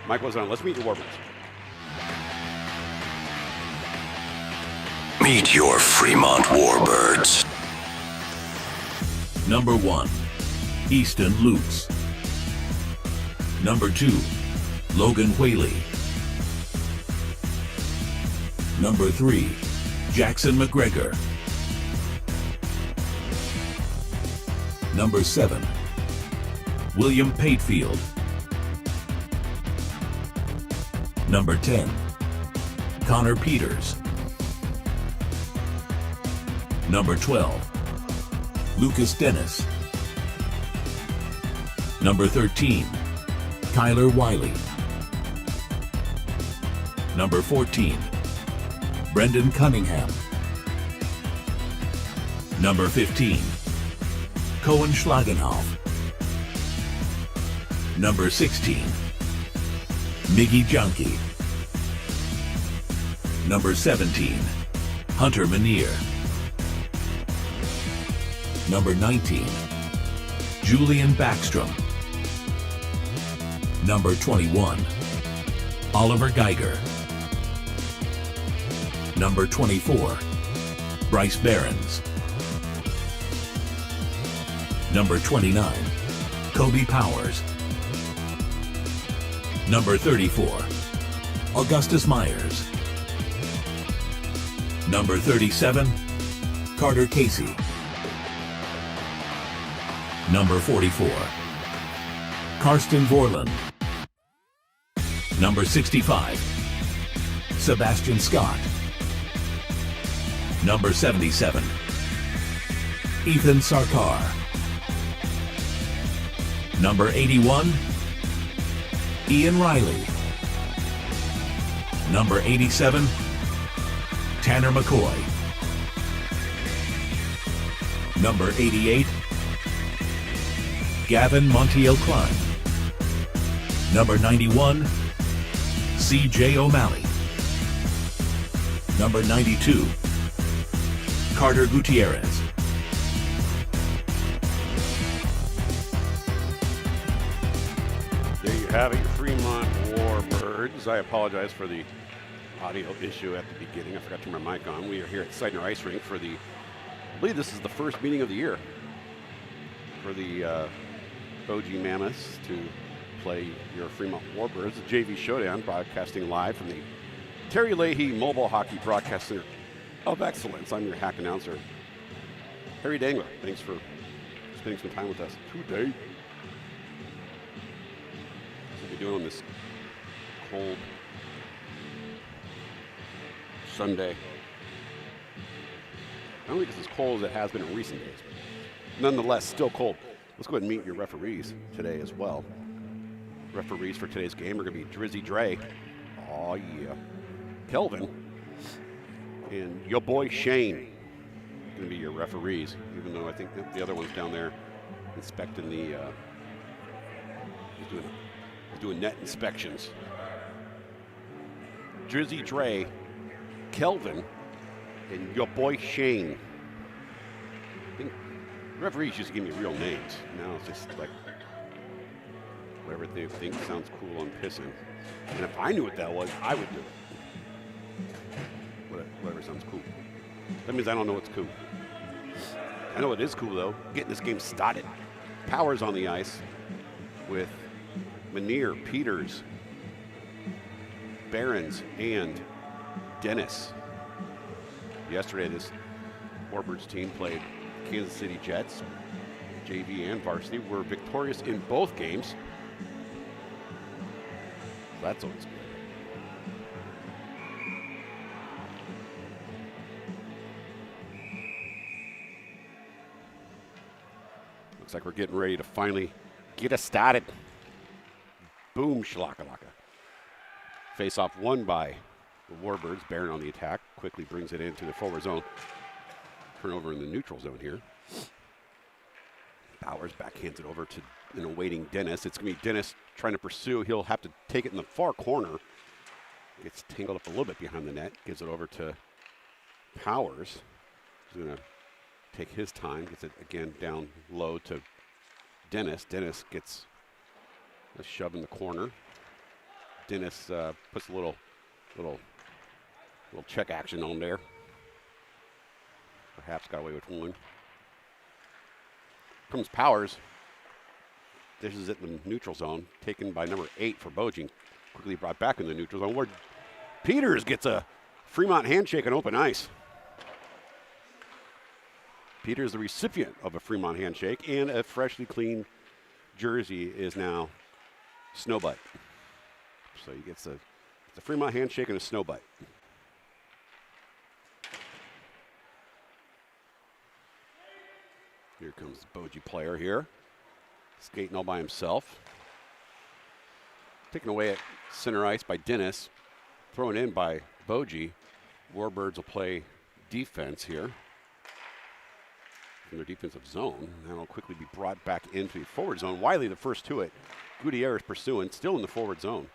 Michael's on. Let's meet your Warbirds. Meet your Fremont Warbirds. Number 1, Easton Lukes. Number 2, Logan Whaley. Number 3, Jackson McGregor. Number 7, William Patefield. Number 10, Connor Peters. Number 12, Lucas Dennis. Number 13, Kyler Wiley. Number 14, Brendan Cunningham. Number 15, Cohen Schlagenhoff. Number 16, Miggy Junkie. Number 17, Hunter Manier. Number 19, Julian Backstrom. Number 21, Oliver Geiger. Number 24, Bryce Behrens. Number 29, Kobe Powers. Number 34, Augustus Myers. Number 37, Carter Casey. Number 44, Karsten Vorland. Number 65, Sebastian Scott. Number 77, Ethan Sarkar. Number 81, Ian Riley. Number 87, Tanner McCoy. Number 88, Gavin Montiel Klein. Number 91, C.J. O'Malley. Number 92, Carter Gutierrez. There you have it, your Fremont Warbirds. I apologize for the audio issue at the beginning. I forgot to turn my mic on. We are here at Seidner Ice Rink for the, I believe this is the first meeting of the year for the Boji Mammoths to play your Fremont Warbirds, the JV Showdown, broadcasting live from the Terry Leahy Mobile Hockey Broadcast Center of Excellence. I'm your hack announcer, Harry Dangler. Thanks for spending some time with us today. What we're doing on this cold Sunday. I don't think it's as cold as it has been in recent days, but nonetheless, still cold. Let's go ahead and meet your referees today as well. Referees for today's game are going to be Drizzy Dre, oh yeah, Kelvin, and your boy Shane going to be your referees, even though I think the other one's down there inspecting the, he's doing net inspections. Drizzy Dre, Kelvin, and your boy Shane. I think referees used to give me real names. Now it's just like whatever they think sounds cool on pissing. And if I knew what that was, I would do it. Whatever sounds cool. That means I don't know what's cool. I know what is cool though. Getting this game started. Powers on the ice with Manier, Peters, Behrens, and Dennis. Yesterday, this Warbirds team played Kansas City Jets, JV and varsity, were victorious in both games. That's always good. Looks like we're getting ready to finally get us started. Boom, shlakalaka. Face-off won by the Warbirds. Barron on the attack. Quickly brings it into the forward zone. Turnover in the neutral zone here. Bowers backhands it over to an awaiting Dennis. It's going to be Dennis trying to pursue. He'll have to take it in the far corner. Gets tangled up a little bit behind the net. Gives it over to Powers. He's going to take his time. Gets it again down low to Dennis. Dennis gets a shove in the corner. Dennis puts a little check action on there. Perhaps got away with one. Comes Powers. Dishes it in the neutral zone. Taken by number 8 for Boji. Quickly brought back in the neutral zone where Peters gets a Fremont handshake on open ice. Peters, the recipient of a Fremont handshake, and a freshly clean jersey is now Snowbutt. So he gets a Fremont handshake and a Snowbutt. Here comes the Boji player here. Skating all by himself. Taken away at center ice by Dennis. Thrown in by Boji. Warbirds will play defense here from their defensive zone. That'll quickly be brought back into the forward zone. Wiley the first to it. Gutierrez pursuing, still in the forward zone.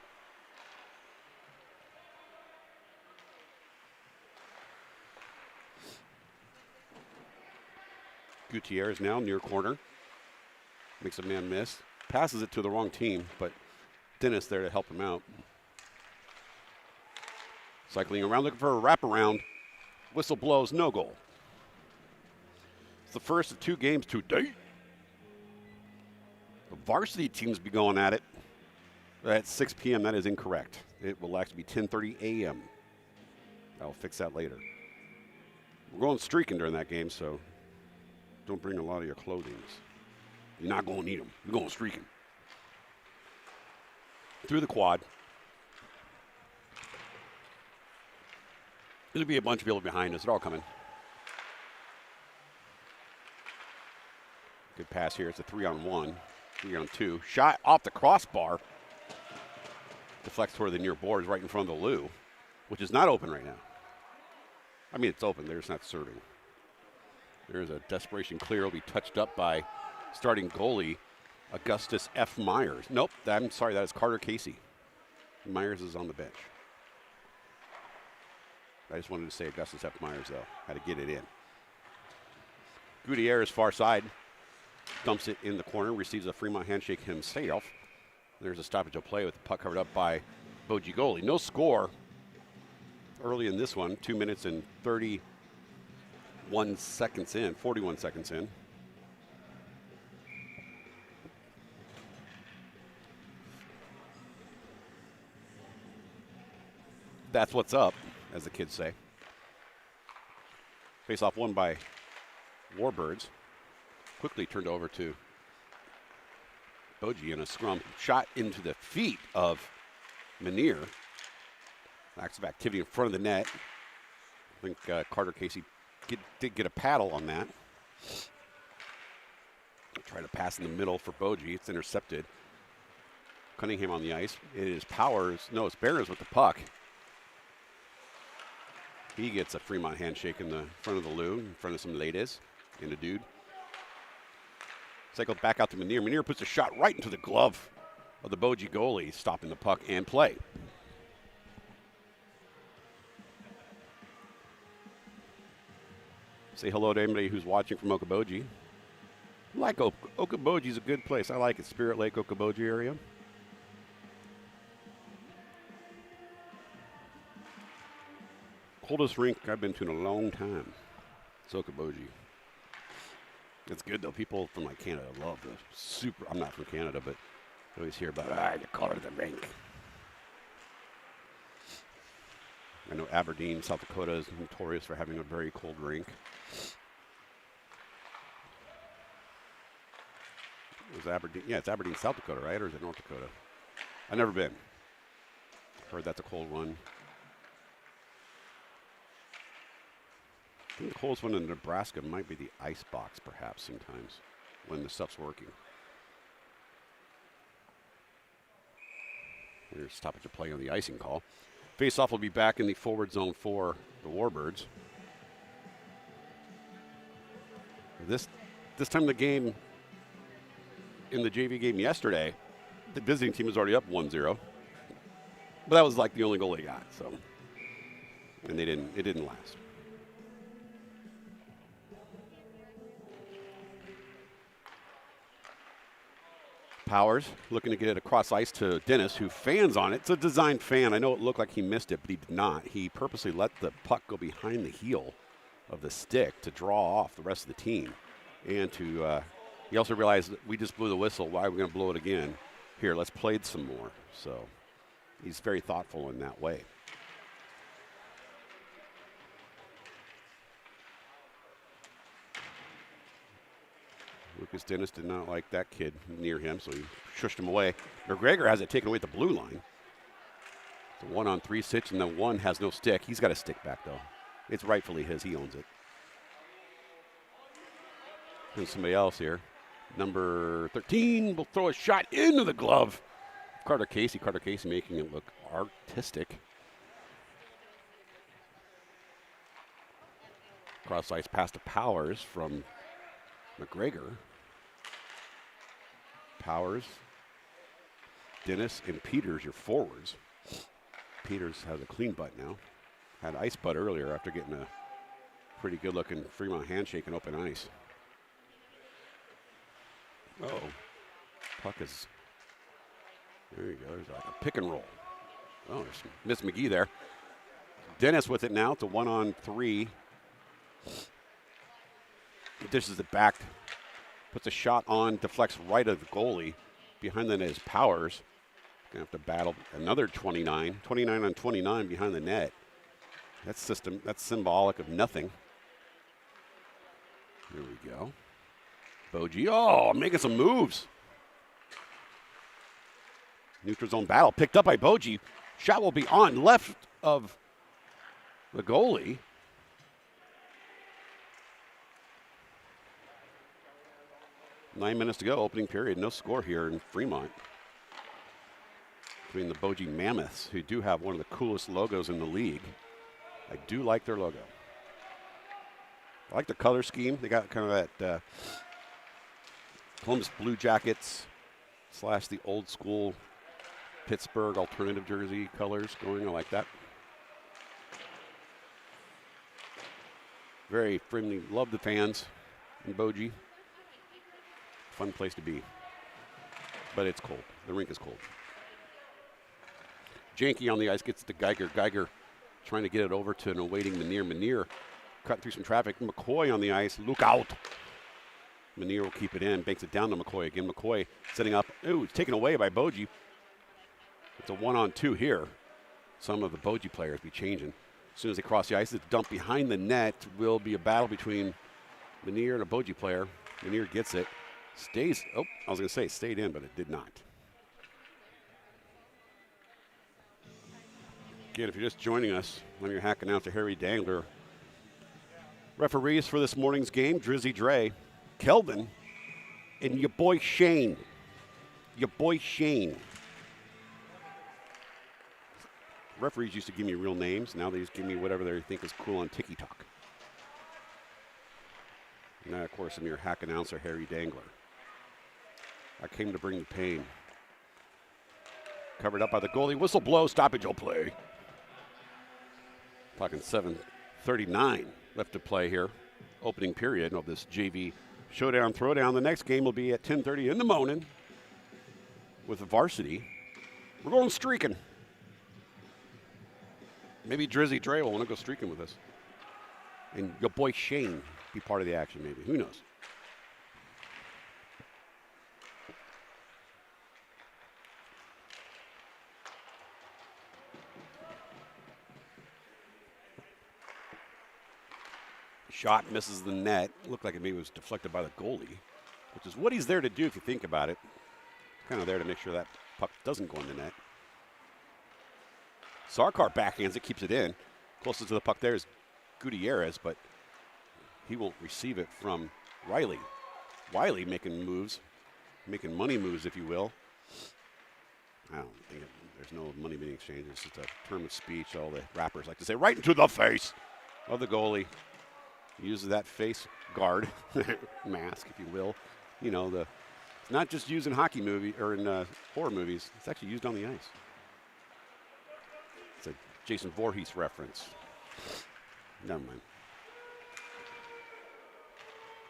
Gutierrez now near corner. Makes a man miss. Passes it to the wrong team, but Dennis there to help him out. Cycling around, looking for a wraparound. Whistle blows, no goal. It's the first of 2 games to date. The varsity teams be going at it. At 6 p.m., that is incorrect. It will actually be 10:30 a.m. I'll fix that later. We're going streaking during that game, so don't bring a lot of your clothing. You're not going to need them. You're going streaking. Through the quad. There'll be a bunch of people behind us. They're all coming. Good pass here. It's a 3-on-1, 3-on-2. Shot off the crossbar. Deflects toward the near boards right in front of the Lou, which is not open right now. I mean, it's open. They're just not serving. There's a desperation clear. Will be touched up by starting goalie Augustus F. Myers. Nope, I'm sorry, that is Carter Casey. Myers is on the bench. I just wanted to say Augustus F. Myers, though. Had to get it in. Gutierrez, far side, dumps it in the corner, receives a Fremont handshake himself. There's a stoppage of play with the puck covered up by Boji goalie. No score early in this one, 2 minutes and 41 seconds in, 41 seconds in. That's what's up, as the kids say. Face-off won by Warbirds. Quickly turned over to Boji in a scrum. Shot into the feet of Manier. Acts of activity in front of the net. I think Carter Casey did get a paddle on that. Try to pass in the middle for Boji. It's intercepted. Cunningham on the ice. It is Powers. No, it's Barrows with the puck. He gets a Fremont handshake in the front of the Lou, in front of some ladies, and a dude. Cycled back out to Manier. Manier puts a shot right into the glove of the Boji goalie, stopping the puck and play. Say hello to anybody who's watching from Okoboji. I like Okoboji is a good place. I like it. Spirit Lake, Okoboji area. Coldest rink I've been to in a long time. It's Okoboji. It's good though. People from like Canada love the super. I'm not from Canada, but I always hear about the color of the rink. I know Aberdeen, South Dakota is notorious for having a very cold rink. It was Aberdeen. Yeah, it's Aberdeen, South Dakota, right? Or is it North Dakota? I've never been. Heard that's a cold one. I think the coldest one in Nebraska might be the ice box, perhaps, sometimes, when the stuff's working. There's stoppage of play on the icing call. Face-off will be back in the forward zone for the Warbirds. This time of the game, in the JV game yesterday, the visiting team was already up 1-0. But that was like the only goal they got, so. And it didn't last. Powers looking to get it across ice to Dennis, who fans on it. It's a designed fan. I know it looked like he missed it, but he did not. He purposely let the puck go behind the heel of the stick to draw off the rest of the team. And to he also realized that we just blew the whistle. Why are we going to blow it again? Here, let's play it some more. So he's very thoughtful in that way. Lucas Dennis did not like that kid near him, so he shushed him away. McGregor has it taken away at the blue line. It's a 1-on-3 sitch, and the one has no stick. He's got a stick back, though. It's rightfully his. He owns it. There's somebody else here. Number 13 will throw a shot into the glove. Carter Casey. Carter Casey making it look artistic. Cross ice pass to Powers from McGregor. Powers, Dennis, and Peters, your forwards. Peters has a clean butt now. Had ice butt earlier after getting a pretty good-looking Fremont handshake and open ice. Uh-oh. Puck is, there you go. There's like a pick and roll. Oh, there's Miss McGee there. Dennis with it now. It's a 1-on-3. He dishes it back. Puts a shot on, deflects right of the goalie. Behind the net is Powers. Gonna have to battle another 29. 29 on 29 behind the net. That's symbolic of nothing. Here we go. Boji, oh, making some moves. Neutral zone battle picked up by Boji. Shot will be on left of the goalie. Nine minutes to go, opening period. No score here in Fremont. Between the Boji Mammoths, who do have one of the coolest logos in the league. I do like their logo. I like the color scheme. They got kind of that Columbus Blue Jackets / the old school Pittsburgh alternative jersey colors going. I like that. Very friendly. Love the fans in Boji. Fun place to be. But it's cold. The rink is cold. Janke on the ice gets to Geiger. Geiger trying to get it over to an awaiting Menier. Menier cutting through some traffic. McCoy on the ice. Look out. Menier will keep it in. Banks it down to McCoy again. McCoy setting up. Ooh, it's taken away by Boji. It's a 1-on-2 here. Some of the Boji players be changing. As soon as they cross the ice, it's dumped behind the net. Will be a battle between Menier and a Boji player. Menier gets it. Stays, oh, I was going to say stayed in, but it did not. Again, if you're just joining us, I'm your hack announcer, Harry Dangler. Referees for this morning's game, Drizzy Dre, Kelvin, and your boy Shane. Your boy Shane. Referees used to give me real names. Now they just give me whatever they think is cool on TikTok. And I, of course, am your hack announcer, Harry Dangler. I came to bring the pain. Covered up by the goalie. Whistle blow. Stoppage will play. Talking 7:39 left to play here. Opening period of this JV showdown throwdown. The next game will be at 10:30 in the morning with the varsity. We're going streaking. Maybe Drizzy Dre will want to go streaking with us. And your boy Shane be part of the action maybe. Who knows? Shot misses the net. Looked like it maybe was deflected by the goalie, which is what he's there to do if you think about it. Kind of there to make sure that puck doesn't go in the net. Sarkar backhands it, keeps it in. Closest to the puck there is Gutierrez, but he won't receive it from Riley. Wiley making moves, making money moves, if you will. I don't think there's no money being exchanged. It's just a term of speech. All the rappers like to say, right into the face of the goalie. Uses that face guard mask, if you will. You know, it's not just used in hockey movie or in horror movies. It's actually used on the ice. It's a Jason Voorhees reference. Never mind.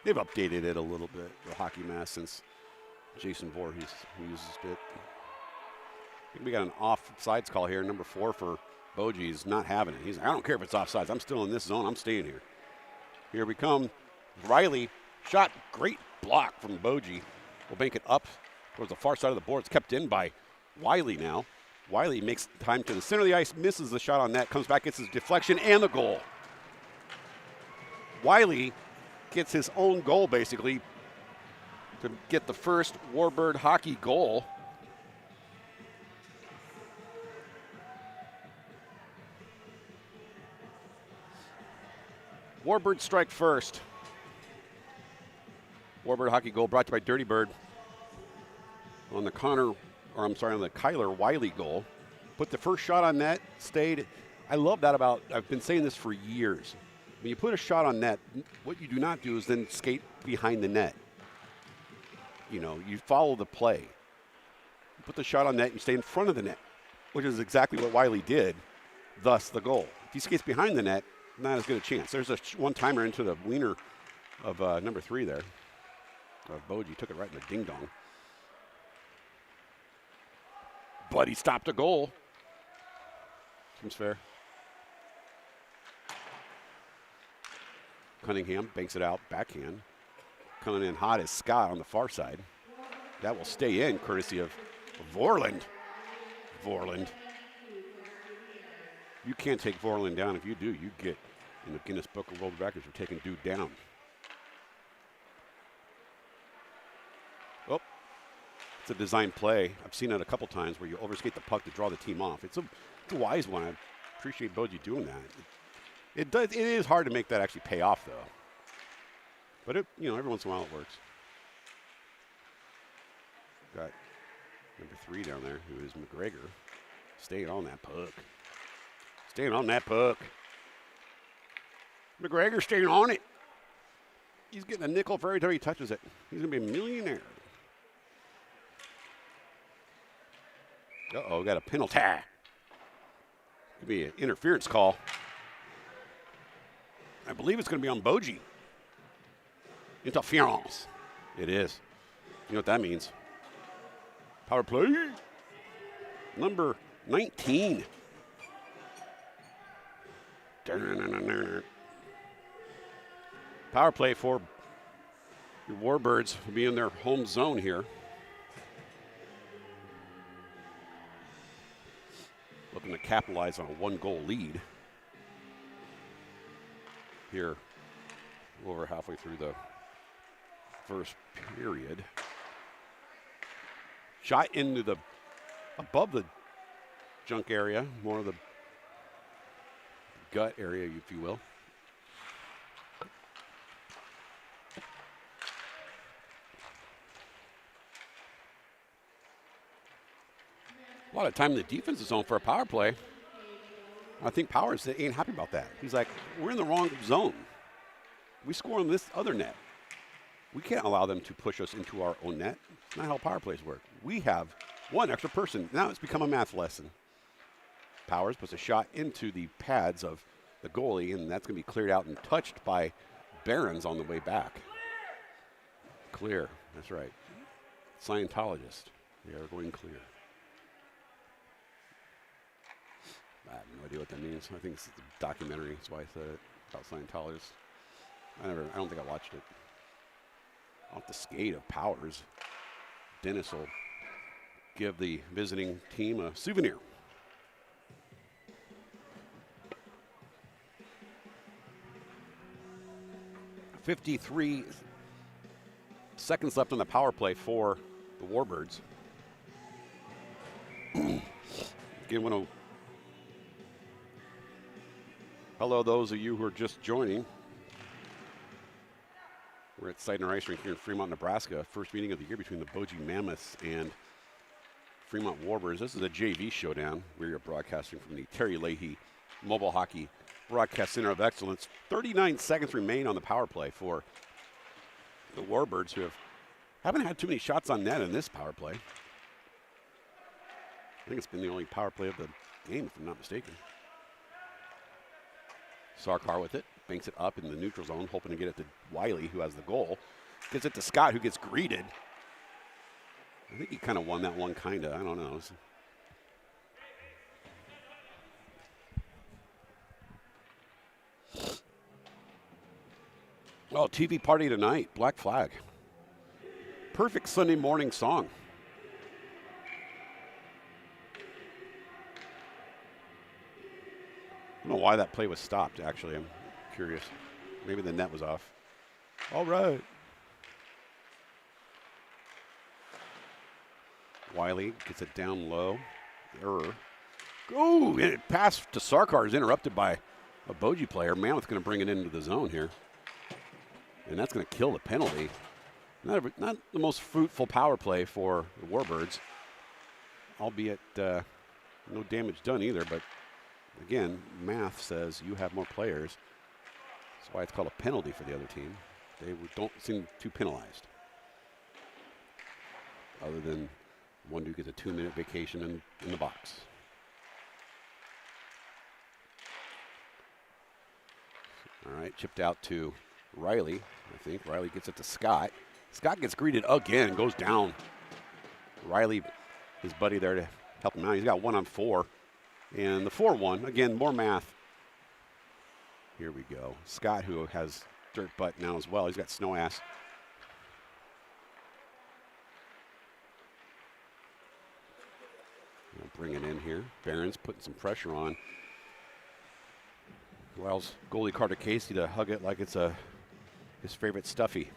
They've updated it a little bit, the hockey mask, since Jason Voorhees who uses it. I think we got an offsides call here. Number 4 for Boji is not having it. He's like, I don't care if it's offsides. I'm still in this zone. I'm staying here. Here we come. Riley shot. Great block from Boji. We'll bank it up towards the far side of the board. It's kept in by Wiley now. Wiley makes time to the center of the ice, misses the shot on net, comes back, gets his deflection and the goal. Wiley gets his own goal basically to get the first Warbird hockey goal. Warbird strike first. Warbird hockey goal brought to you by Dirty Bird on the Kyler Wiley goal. Put the first shot on net, stayed. I love that about, I've been saying this for years. When you put a shot on net, what you do not do is then skate behind the net. You know, you follow the play. You put the shot on net, you stay in front of the net, which is exactly what Wiley did, thus the goal. If he skates behind the net, not as good a chance. There's a one-timer into the wiener of number 3 there. Boji took it right in the ding-dong. But he stopped a goal. Seems fair. Cunningham banks it out, backhand. Coming in hot is Scott on the far side. That will stay in, courtesy of Vorland. Vorland. You can't take Vorland down. If you do, you get in the Guinness Book of World Records for taking dude down. Oh, it's a design play. I've seen it a couple times where you overskate the puck to draw the team off. It's a wise one. I appreciate Boji doing that. It is hard to make that actually pay off, though. But every once in a while it works. Got number 3 down there, who is McGregor, staying on that puck. Staying on that puck. McGregor staying on it. He's getting a nickel for every time he touches it. He's going to be a millionaire. Uh-oh, got a penalty. Could be an interference call. I believe it's going to be on Boji. Interference. It is. You know what that means. Power play. Number 19. Power play for your Warbirds will be in their home zone here. Looking to capitalize on a 1-goal lead. Here, over halfway through the first period. Shot into the, above the junk area, more of the gut area, if you will. A lot of time in the defensive zone for a power play. I think Powers ain't happy about that. He's like, we're in the wrong zone. We score on this other net. We can't allow them to push us into our own net. It's not how power plays work. We have one extra person. Now it's become a math lesson. Powers puts a shot into the pads of the goalie, and that's going to be cleared out and touched by Barons on the way back. Clear. That's right. Scientologist. They are going clear. I have no idea what that means. I think it's a documentary. That's why I said it, about Scientologists. I don't think I watched it. Off the skate of Powers, Dennis will give the visiting team a souvenir. .53 seconds left on the power play for the Warbirds. Again, want to hello those of you who are just joining. We're at Seidner Ice Rink here in Fremont, Nebraska. First meeting of the year between the Boji Mammoths and Fremont Warbirds. This is a JV showdown. We're broadcasting from the Terry Leahy Mobile Hockey Broadcast Center of Excellence. 39 seconds remain on the power play for the Warbirds, who haven't had too many shots on net in this power play. I think it's been the only power play of the game, if I'm not mistaken. Sarkar with it, banks it up in the neutral zone, hoping to get it to Wiley, who has the goal. Gets it to Scott, who gets greeted. I think he kind of won that one, kind of. I don't know. Oh, TV party tonight, Black Flag. Perfect Sunday morning song. I don't know why that play was stopped, actually. I'm curious. Maybe the net was off. All right. Wiley gets it down low. Error. Oh, and it pass to Sarkar is interrupted by a Boji player. Mammoth going to bring it into the zone here. And that's going to kill the penalty. Not the most fruitful power play for the Warbirds, albeit no damage done either. But again, math says you have more players. That's why it's called a penalty for the other team. They don't seem too penalized, other than one dude gets a 2-minute vacation in the box. All right, chipped out to Riley. I think Riley gets it to Scott. Scott gets greeted again and goes down. Riley, his buddy there to help him out. He's got 1-on-4. And the 4-1, again, more math. Here we go. Scott, who has dirt butt now as well. He's got snow ass. I'll bring it in here. Barron's putting some pressure on. Allows goalie Carter Casey to hug it like it's his favorite stuffy.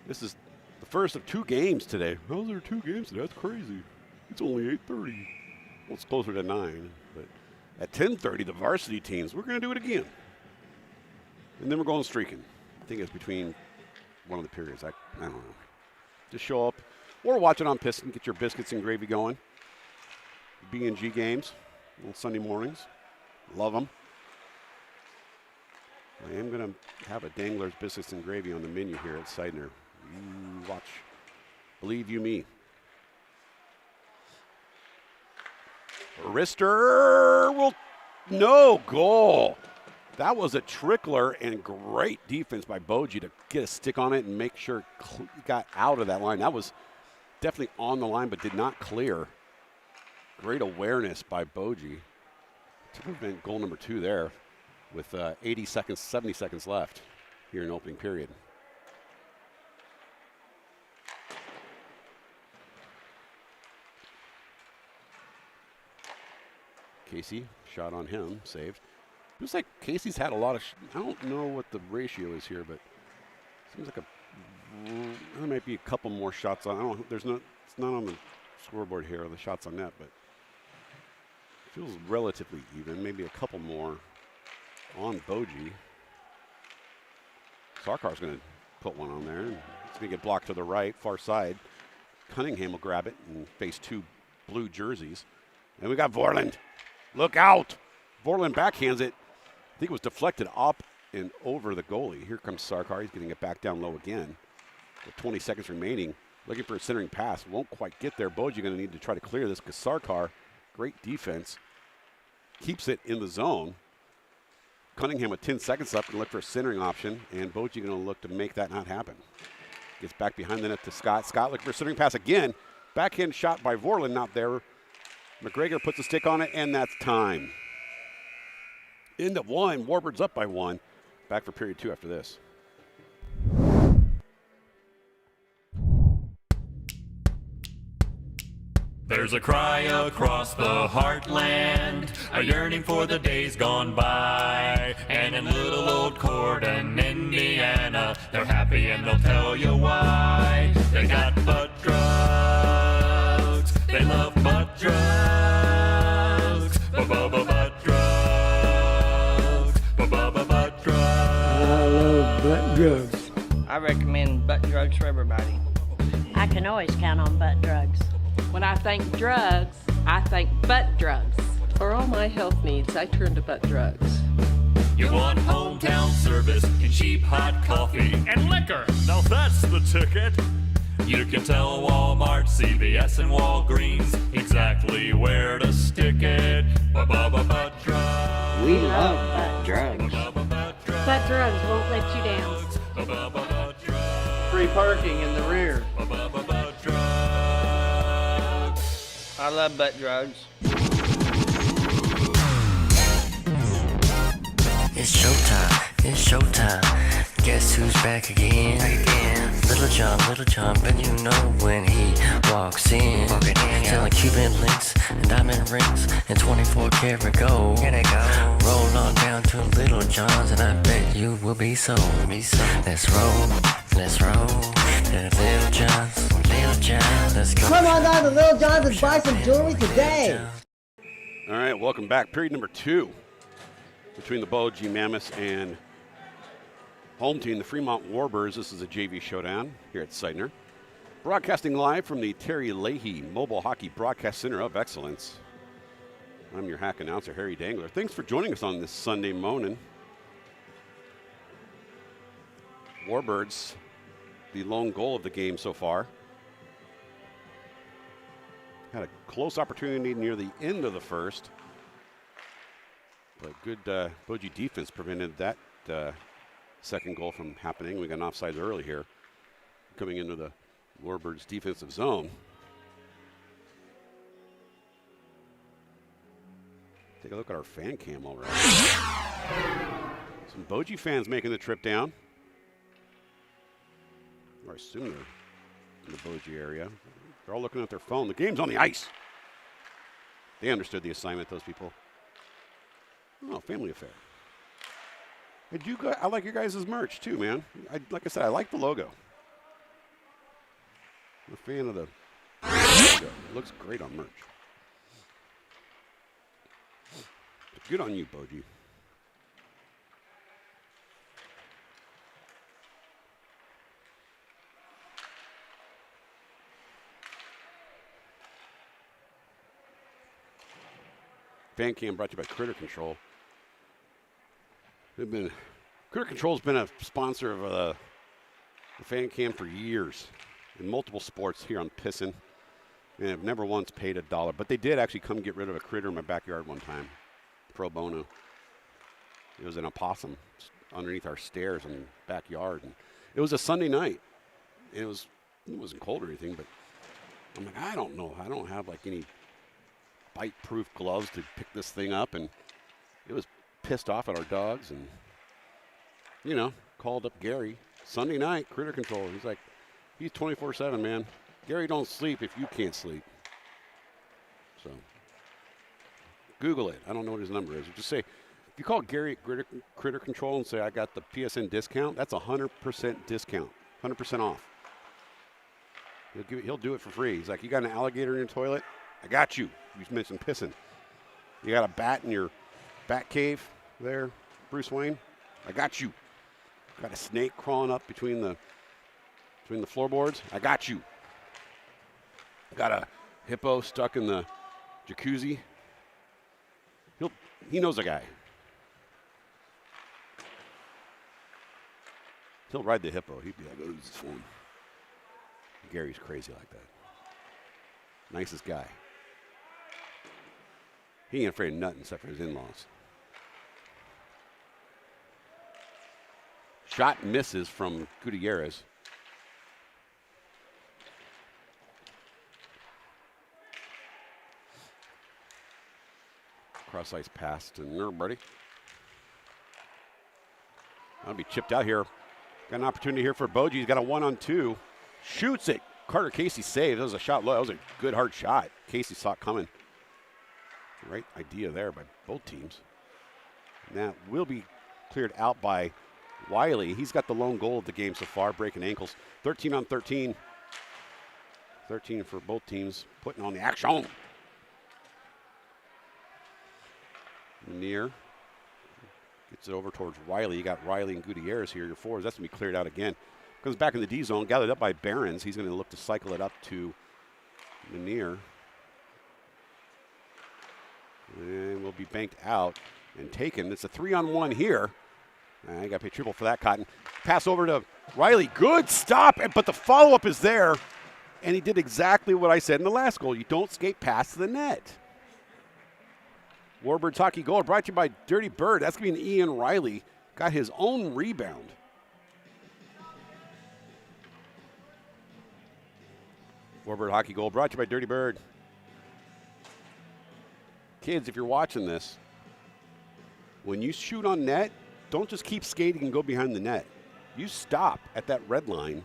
This is the first of 2 games today. Well, there are 2 games today. That's crazy. It's only 8:30. Well, it's closer to 9. But at 10:30, the varsity teams, we're going to do it again. And then we're going streaking. I think it's between one of the periods. I don't know. Just show up or watch it on Piston. Get your biscuits and gravy going. B&G games on Sunday mornings. Love them. I am going to have a Dangler's biscuits and gravy on the menu here at Seidner. You watch. Believe you me. Rister will no goal. That was a trickler and great defense by Boji to get a stick on it and make sure it got out of that line. That was definitely on the line but did not clear. Great awareness by Boji to prevent goal number 2 there with 80 seconds, 70 seconds left here in opening period. Casey, shot on him, saved. Looks like Casey's had a lot of, I don't know what the ratio is here, but seems like there might be a couple more shots on, it's not on the scoreboard here, the shots on net, but feels relatively even, maybe a couple more on Boji. Sarkar's going to put one on there. It's going to get blocked to the right, far side. Cunningham will grab it and face 2 blue jerseys. And we got Vorland. Look out. Vorland backhands it. I think it was deflected up and over the goalie. Here comes Sarkar. He's getting it back down low again. With 20 seconds remaining. Looking for a centering pass. Won't quite get there. Boji going to need to try to clear this because Sarkar, great defense, keeps it in the zone. Cunningham with 10 seconds left and look for a centering option. And Boji going to look to make that not happen. Gets back behind the net to Scott. Scott looking for a centering pass again. Backhand shot by Vorland, not there. McGregor puts a stick on it, and that's time. End of 1. Warbirds up by 1. Back for period 2 after this. There's a cry across the heartland, a yearning for the days gone by. And in little old Corden, Indiana, they're happy and they'll tell you why. They got butt drugs, they love butt drugs, butt drugs, butt drugs. I love butt drugs. I recommend butt drugs for everybody. I can always count on butt drugs. When I think drugs, I think butt drugs. For all my health needs, I turn to butt drugs. You want hometown service and cheap hot coffee and liquor. Now that's the ticket. You can tell Walmart, CVS, and Walgreens exactly where to stick it. Butt drugs. We love butt drugs. Butt drugs won't let you down. Butt drugs. free parking in the rear. Butt drugs. I love butt drugs. It's showtime, it's showtime. Guess who's back again? Little John, but you know when he walks in. Selling Cuban links and diamond rings and 24 karat gold. Roll on down to Little John's and I bet you will be sold. Let's roll to Little John's, let's go. Come on down to Little John's and buy some jewelry today. All right, welcome back. Period number 2 between the Boji Mammoths and home team, the Fremont Warbirds. This is a JV showdown here at Seidner. Broadcasting live from the Terry Leahy Mobile Hockey Broadcast Center of Excellence. I'm your hack announcer, Harry Dangler. Thanks for joining us on this Sunday morning. Warbirds, the lone goal of the game so far. Had a close opportunity near the end of the first. But good Boji defense prevented that second goal from happening. We got an offside early here coming into the Warbirds defensive zone. Take a look at our fan cam already. Some Boji fans making the trip down. Or I assume they're in the Boji area. They're all looking at their phone. The game's on the ice. They understood the assignment, those people. Oh, family affair. Hey, I like your guys' merch too, man. Like I said, I like the logo. I'm a fan of the logo. It looks great on merch. Good on you, Boji. Fan cam brought to you by Critter Control. Critter Control's been a sponsor of the fan cam for years in multiple sports here on Pissin, and have never once paid $1. But they did actually come get rid of a critter in my backyard one time, pro bono. It was an opossum underneath our stairs in the backyard, and it was a Sunday night. And it wasn't cold or anything, but I'm like, I don't know. I don't have like any bite-proof gloves to pick this thing up, and it was pissed off at our dogs, and called up Gary Sunday night. Critter Control. He's like, he's 24/7, man. Gary don't sleep if you can't sleep. So Google it. I don't know what his number is. Just say, if you call Gary at Critter Control and say I got the PSN discount, that's 100% discount, 100% off. He'll do it for free. He's like, you got an alligator in your toilet? I got you. You mentioned pissing. You got a bat in your bat cave there, Bruce Wayne? I got you. Got a snake crawling up between the floorboards? I got you. Got a hippo stuck in the jacuzzi? He knows a guy. He'll ride the hippo. He'd be like, oh, this is fun. Gary's crazy like that. Nicest guy. He ain't afraid of nothing except for his in-laws. Shot misses from Gutierrez. Cross ice pass to Nurberty. That'll be chipped out here. Got an opportunity here for Boji. He's got a 1-on-2. Shoots it. Carter Casey saved. That was a shot low. That was a good hard shot. Casey saw it coming. Right idea there by both teams. And that will be cleared out by Wiley. He's got the lone goal of the game so far, breaking ankles. 13-on-13. 13 for both teams, putting on the action. Near. Gets it over towards Riley. You got Riley and Gutierrez here, your forwards. That's going to be cleared out again. Comes back in the D zone, gathered up by Barons. He's going to look to cycle it up to Lanier. And will be banked out and taken. It's a 3-on-1 here. I got to pay triple for that, Cotton. Pass over to Riley. Good stop, but the follow-up is there. And he did exactly what I said in the last goal. You don't skate past the net. Warbirds hockey goal brought to you by Dirty Bird. That's going to be an Ian Riley. Got his own rebound. Warbird hockey goal brought to you by Dirty Bird. Kids, if you're watching this, when you shoot on net, don't just keep skating and go behind the net. You stop at that red line,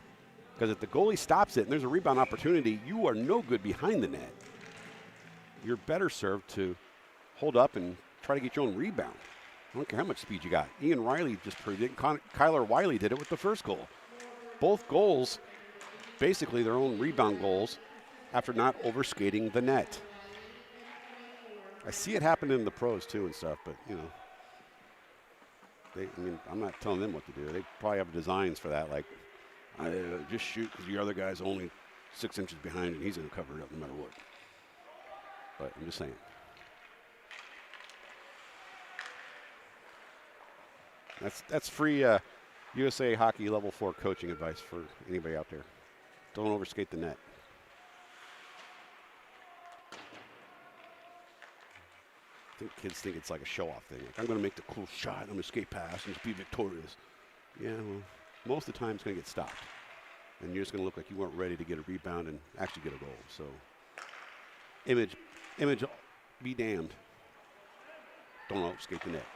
because if the goalie stops it and there's a rebound opportunity, you are no good behind the net. You're better served to hold up and try to get your own rebound. I don't care how much speed you got. Ian Riley just proved it. Kyler Wiley did it with the first goal. Both goals, basically their own rebound goals, after not overskating the net. I see it happen in the pros too and stuff, but you know, I'm not telling them what to do. They probably have designs for that, like just shoot because your other guy's only 6 inches behind and he's going to cover it up no matter what. But I'm just saying. That's free USA Hockey Level 4 coaching advice for anybody out there. Don't overskate the net. I think kids think it's like a show-off thing. Like, I'm going to make the cool shot. I'm going to skate past and just be victorious. Yeah, well, most of the time it's going to get stopped. And you're just going to look like you weren't ready to get a rebound and actually get a goal. So, image, be damned. Don't overskate the net.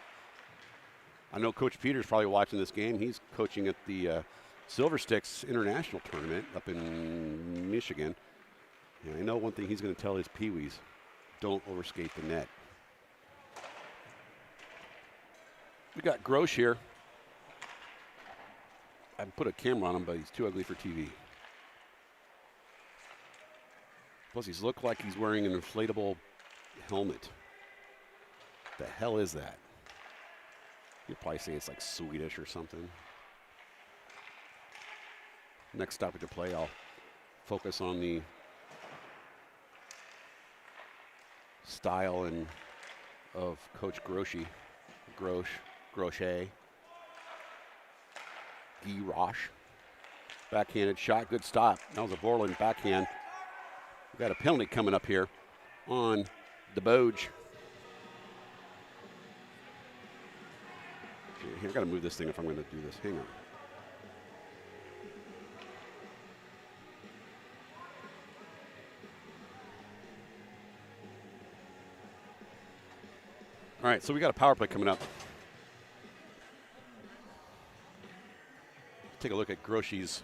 I know Coach Peter's probably watching this game. He's coaching at the Silver Sticks International Tournament up in Michigan. And I know one thing he's going to tell his peewees, don't overskate the net. We got Grosh here. I put a camera on him, but he's too ugly for TV. Plus, he's looked like he's wearing an inflatable helmet. The hell is that? You'd probably say it's like Swedish or something. Next stoppage of play, I'll focus on the style and of Coach Grochet. Guy Roche. Backhanded shot, good stop. That was a Vorland backhand. We've got a penalty coming up here on the Boji. Here, I've got to move this thing if I'm going to do this. Hang on. All right, so we got a power play coming up. Take a look at Groshy's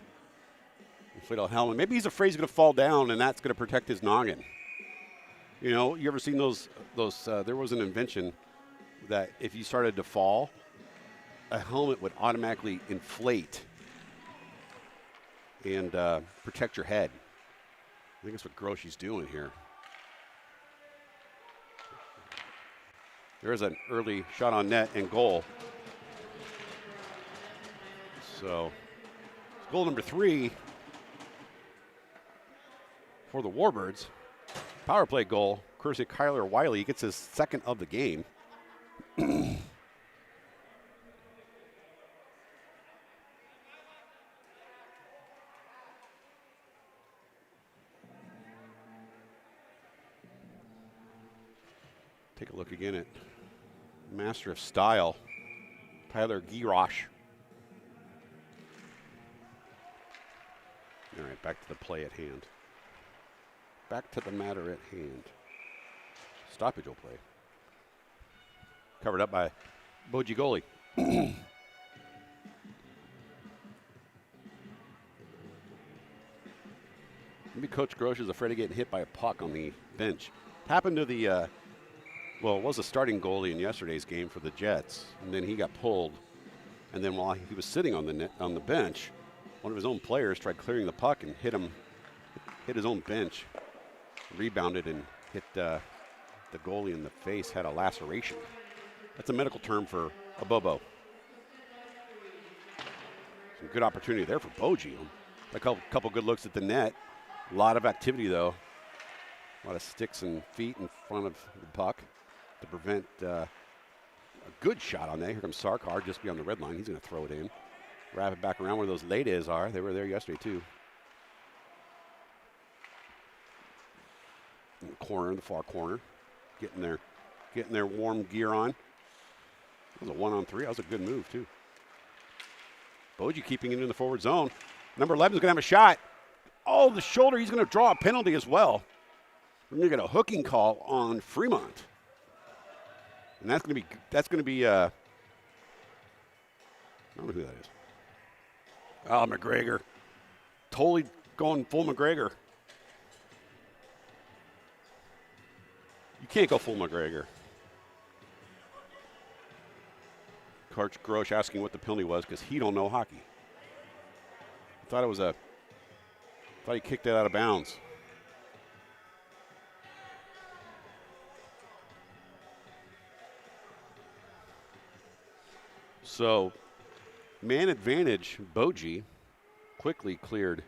inflatable helmet. Maybe he's afraid he's going to fall down, and that's going to protect his noggin. You know, you ever seen those? There was an invention that if you started to fall, a helmet would automatically inflate and protect your head. I think that's what Groshy's doing here. There is an early shot on net and goal. So, goal number 3 for the Warbirds. Power play goal, courtesy of Kyler Wiley. He gets his second of the game. Take a look again at master of style, Tyler Girosh. All right, back to the play at hand. Back to the matter at hand. Stoppage will play. Covered up by Boji goalie. Maybe Coach Grosh is afraid of getting hit by a puck on the bench. Happened to the, well, it was a starting goalie in yesterday's game for the Jets, and then he got pulled. And then while he was sitting on the bench, one of his own players tried clearing the puck and hit his own bench, rebounded and hit the goalie in the face, had a laceration. That's a medical term for a bobo. Some good opportunity there for Boji. A couple good looks at the net. A lot of activity though. A lot of sticks and feet in front of the puck to prevent a good shot on that. Here comes Sarkar just beyond the red line. He's going to throw it in. Wrap it back around where those ladies are. They were there yesterday too. In the corner, in the far corner, getting their warm gear on. That was a 1-on-3. That was a good move too. Boji keeping it in the forward zone. Number 11 is going to have a shot. Oh, the shoulder. He's going to draw a penalty as well. We're going to get a hooking call on Fremont. And that's going to be, I don't know who that is. Oh, McGregor. Totally going full McGregor. You can't go full McGregor. Coach Grosh asking what the penalty was because he don't know hockey. I thought he kicked it out of bounds. So, man advantage, Boji quickly cleared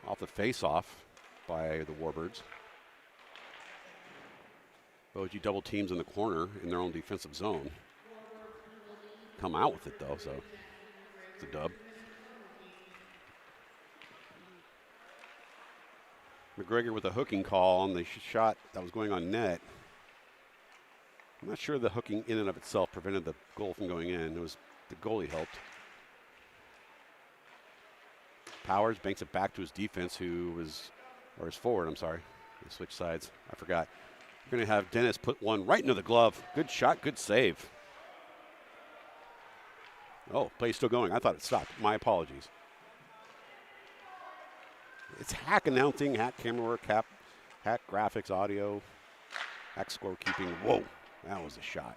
off the face-off by the Warbirds. Boji double teams in the corner in their own defensive zone. Come out with it though, so it's a dub. McGregor with a hooking call on the shot that was going on net. I'm not sure the hooking in and of itself prevented the goal from going in. It was the goalie helped. Powers banks it back to his defense, or his forward, I'm sorry. They switched sides. I forgot. We're going to have Dennis put one right into the glove. Good shot, good save. Oh, play's still going. I thought it stopped. My apologies. It's hack announcing, hack camera work, hack graphics, audio, hack scorekeeping. Whoa, that was a shot.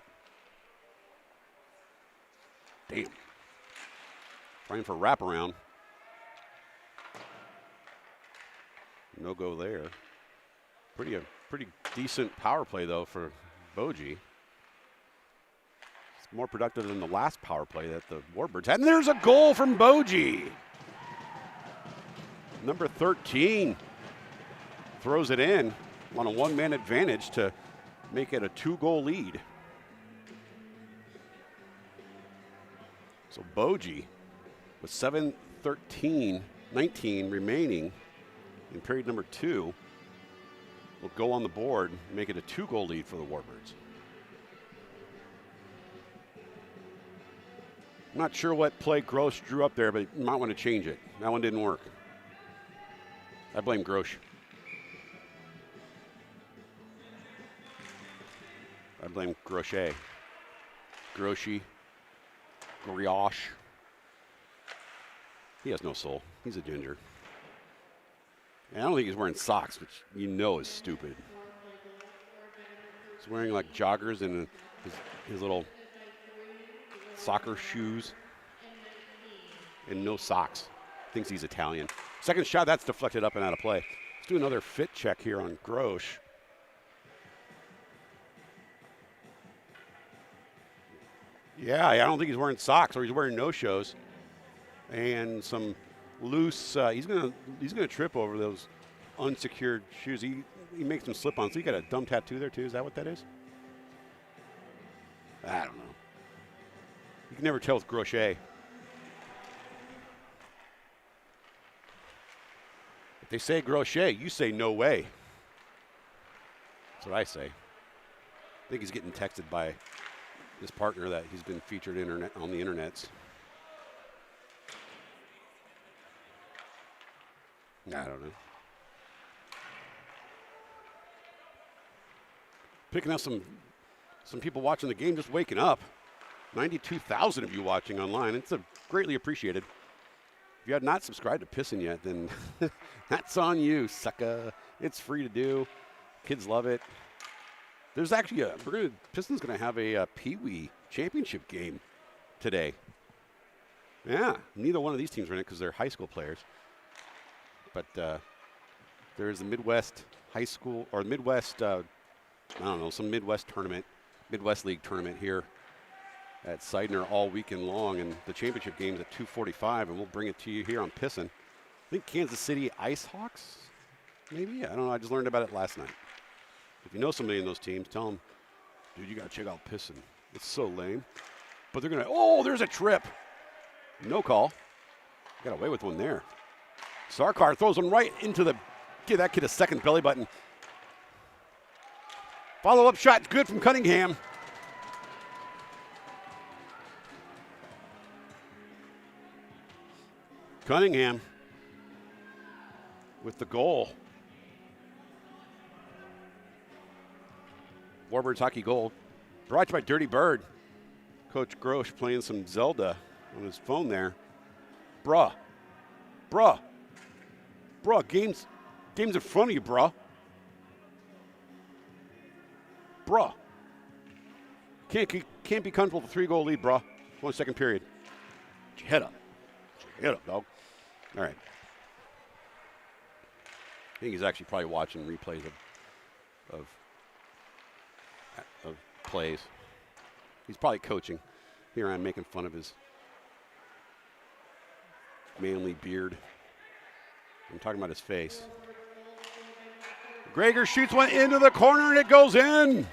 Damn. Trying for wraparound. No go there. Pretty decent power play though for Boji. It's more productive than the last power play that the Warbirds had. And there's a goal from Boji. Number 13 throws it in on a one-man advantage to make it a 2-goal lead. So Boji with 7:19 remaining in period number 2 will go on the board and make it a 2-goal lead for the Warbirds. I'm not sure what play Gross drew up there, but you might want to change it. That one didn't work. I blame Grosh. I blame Grosche. Groshy. Grioche. He has no soul. He's a ginger. And I don't think he's wearing socks, which you know is stupid. He's wearing like joggers and his little soccer shoes and no socks. Thinks he's Italian. Second shot, that's deflected up and out of play. Let's do another fit check here on Grosh. Yeah, I don't think he's wearing socks, or he's wearing no-shows. And some loose, he's gonna trip over those unsecured shoes. He makes them slip on. So you got a dumb tattoo there too, is that what that is? I don't know. You can never tell with Grosche. If they say Grosche, you say no way. That's what I say. I think he's getting texted by his partner that he's been featured on the internets. I don't know. Picking up some people watching the game, just waking up. 92,000 of you watching online. It's greatly appreciated. If you have not subscribed to Pissin' yet, then that's on you, sucker. It's free to do. Kids love it. There's actually Piston's going to have a Pee-wee championship game today. Yeah, neither one of these teams are in it because they're high school players. But there's the Midwest High School, or Midwest, I don't know, some Midwest tournament, Midwest League tournament here at Seidner all weekend long. And the championship game's at 2:45, and we'll bring it to you here on Pissin'. I think Kansas City Ice Hawks, maybe? I don't know, I just learned about it last night. If you know somebody in those teams, tell them, dude, you got to check out Pissin'. It's so lame. But they're going to, oh, there's a trip. No call. Got away with one there. Sarkar throws one right into give that kid a second belly button. Follow-up shot, good from Cunningham. Cunningham with the goal. Warbirds hockey goal brought to you by Dirty Bird. Coach Grosh playing some Zelda on his phone there. Bruh, game's in front of you, bruh. Can't be comfortable with a 3-goal lead, bruh. Only second period. Get your head up. Get your head up, dog. All right. I think he's actually probably watching replays of plays. He's probably coaching. Here I'm making fun of his manly beard. I'm talking about his face. Gregor shoots one into the corner and it goes in.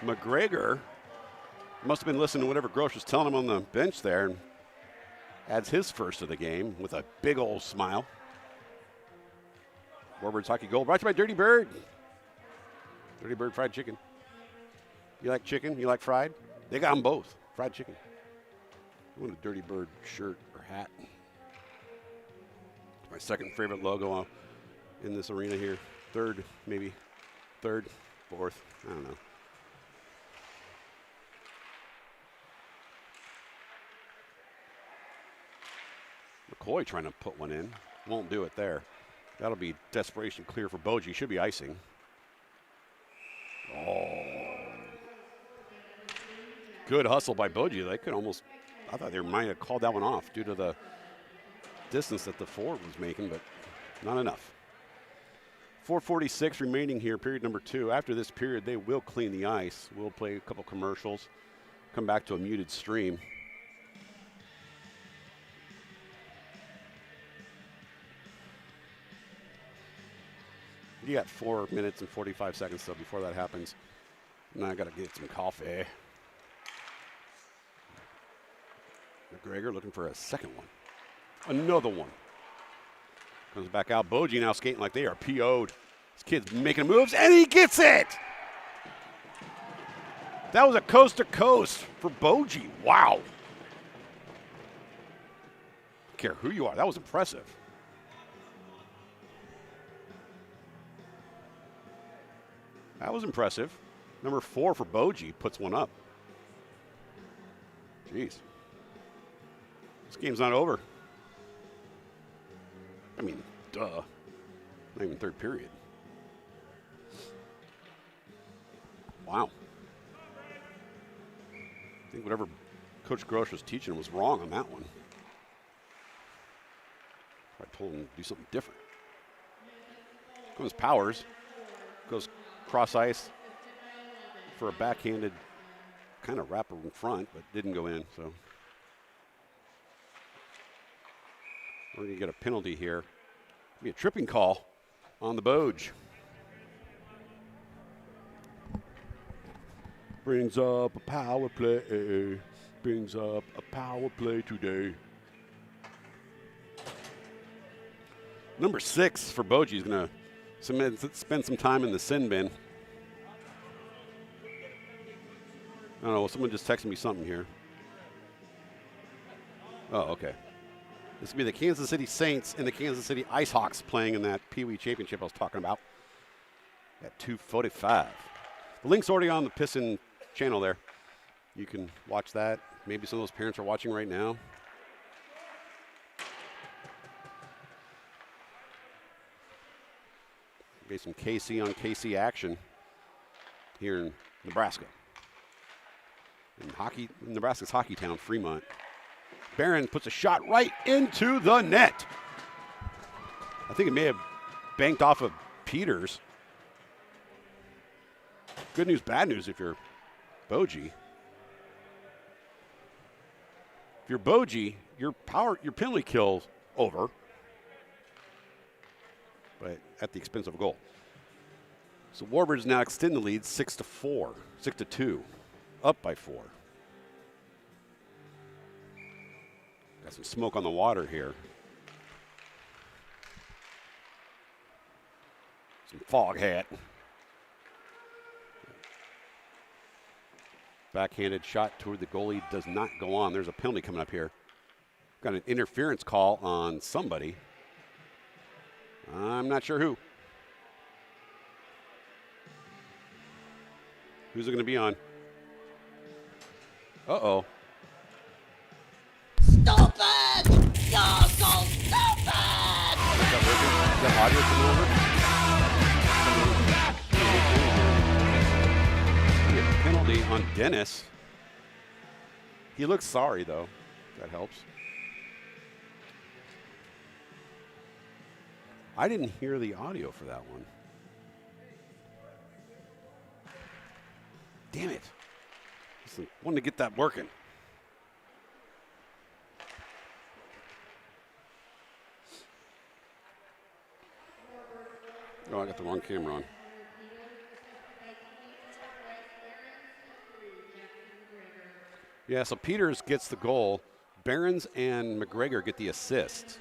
McGregor must have been listening to whatever Grosh was telling him on the bench there and adds his first of the game with a big old smile. Warbirds hockey goal brought to you by Dirty Bird. Dirty Bird fried chicken. You like chicken? You like fried? They got them both. Fried chicken. I want a Dirty Bird shirt or hat. My second favorite logo in this arena here. Third, maybe. Third, fourth. I don't know. McCoy trying to put one in. Won't do it there. That'll be desperation clear for Boji. Should be icing. Oh. Good hustle by Boji. They could almost, I thought they might have called that one off due to the distance that the forward was making, but not enough. 4:46 remaining here, period number 2. After this period, they will clean the ice. We'll play a couple commercials, come back to a muted stream. You got 4 minutes and 45 seconds though before that happens. Now I got to get some coffee. McGregor looking for a second one. Another one. Comes back out. Boji now skating like they are PO'd. This kid's making moves, and he gets it! That was a coast-to-coast for Boji. Wow. Don't care who you are. That was impressive. That was impressive. Number 4 for Boji puts one up. Jeez. This game's not over. I mean, duh. Not even third period. Wow. I think whatever Coach Grosh was teaching was wrong on that one. I told him to do something different. Comes Powers. Goes cross ice for a backhanded kind of wrapper in front, but didn't go in. So we're going to get a penalty here. Be a tripping call on the Boji. Brings up a power play. Brings up a power play today. Number 6 for Boji is going to spend some time in the sin bin. I don't know. Someone just texted me something here. Oh, okay. This will be the Kansas City Saints and the Kansas City Ice Hawks playing in that Pee Wee Championship I was talking about at 2:45. The link's already on the Piston channel there. You can watch that. Maybe some of those parents are watching right now. Maybe some KC on KC action here in Nebraska. In Nebraska's hockey town, Fremont. Barron puts a shot right into the net. I think it may have banked off of Peters. Good news, bad news if you're Boji. If you're Boji, your penalty kill's over, but at the expense of a goal. So Warbirds now extend the lead 6-4, 6-2, up by 4. Got some smoke on the water here. Some fog hat. Backhanded shot toward the goalie does not go on. There's a penalty coming up here. Got an interference call on somebody. I'm not sure who. Who's it going to be on? Uh-oh. Stupid! You're so stupid! Is that working? Is that audio coming over? Penalty on Dennis. He looks sorry, though. If that helps. I didn't hear the audio for that one. Damn it. Listen, wanted to get that working. Oh, I got the wrong camera on. Yeah, so Peters gets the goal. Behrens and McGregor get the assist.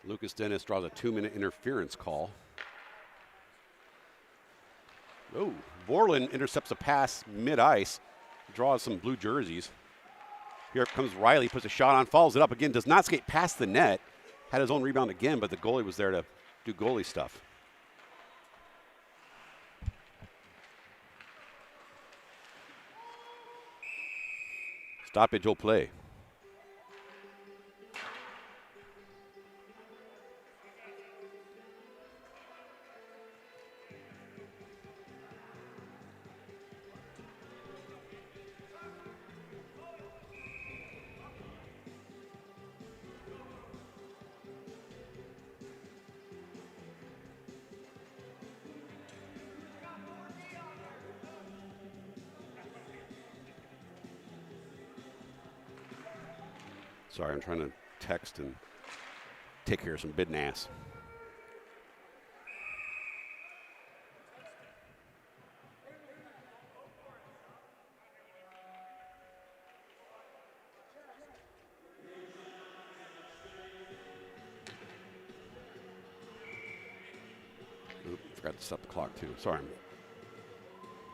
Lucas Dennis draws a 2-minute interference call. Oh, Borland intercepts a pass mid-ice, draws some blue jerseys. Here comes Riley, puts a shot on, follows it up again, does not skate past the net. Had his own rebound again, but the goalie was there to do goalie stuff. Stoppage will play. Sorry, I'm trying to text and take care of some business. Oop, forgot to set the clock too. Sorry,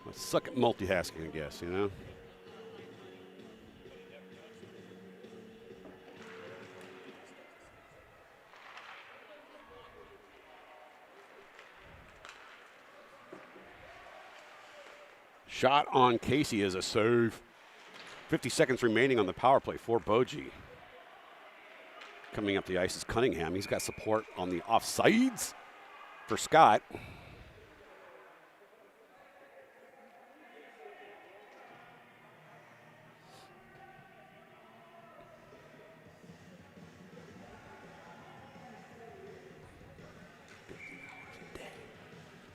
I suck at multitasking, I guess, you know? Shot on Casey is a save. 50 seconds remaining on the power play for Boji. Coming up the ice is Cunningham. He's got support on the offsides for Scott.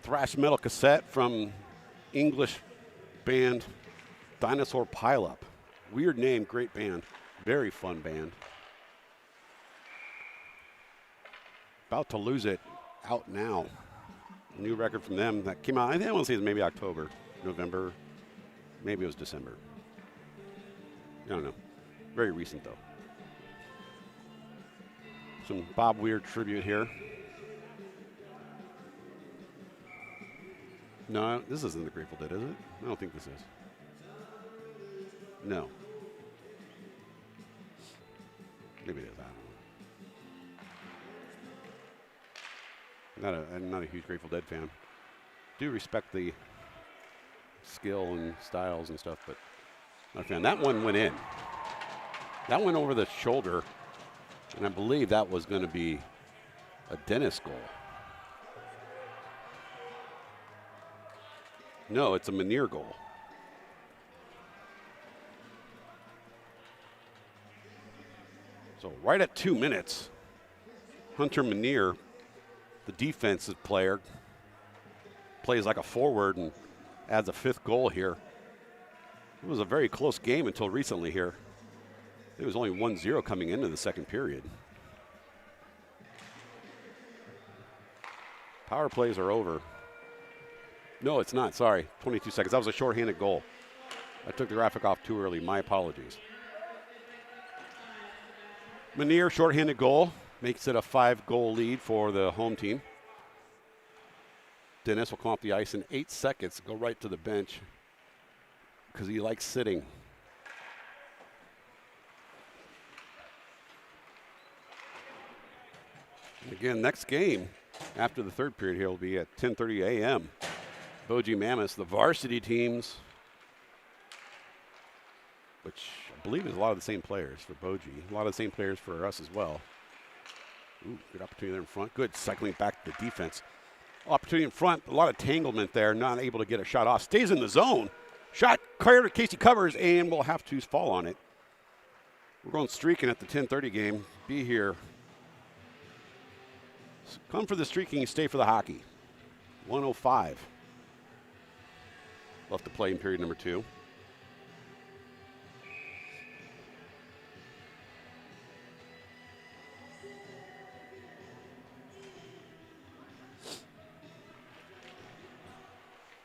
Thrash metal cassette from English band Dinosaur Pileup. Weird name, great band. Very fun band. About to lose it, out now. New record from them that came out, I think I want to say it's maybe October, November, maybe it was December. I don't know. Very recent though. Some Bob Weird tribute here. No, this isn't the Grateful Dead, is it? I don't think this is. No. Maybe it is, I don't know. I'm not a huge Grateful Dead fan. Do respect the skill and styles and stuff, but not a fan. That one went in. That went over the shoulder, and I believe that was going to be a Dennis goal. No, it's a Manier goal. So right at 2 minutes, Hunter Manier, the defensive player, plays like a forward and adds a 5th goal here. It was a very close game until recently here. It was only 1-0 coming into the second period. Power plays are over. No, it's not. Sorry. 22 seconds. That was a shorthanded goal. I took the graphic off too early. My apologies. Manier, shorthanded goal, makes it a 5-goal lead for the home team. Dennis will come off the ice in 8 seconds, go right to the bench because he likes sitting. Again, next game after the third period here will be at 10:30 a.m. Boji Mammoths, the varsity teams, which I believe is a lot of the same players for Boji. A lot of the same players for us as well. Ooh, good opportunity there in front. Good cycling back to the defense. Opportunity in front, a lot of tanglement there, not able to get a shot off. Stays in the zone. Shot, Casey covers, and will have to fall on it. We're going streaking at the 10:30 game. Be here. So come for the streaking, stay for the hockey. 1:05 left to play in period number 2.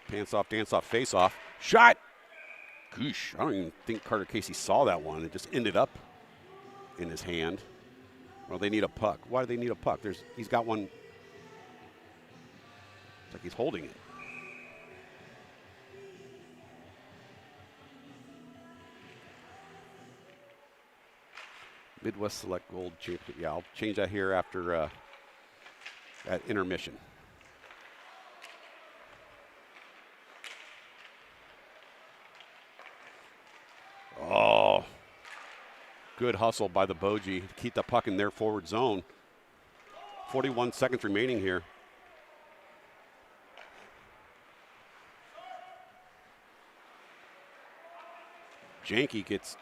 Dance off, face off. Shot! Goosh, I don't even think Carter Casey saw that one. It just ended up in his hand. Well, they need a puck. Why do they need a puck? He's got one. It's like he's holding it. Midwest Select Gold Champion. Yeah, I'll change that here after at intermission. Oh, good hustle by the Boji to keep the puck in their forward zone. 41 seconds remaining here. Janke gets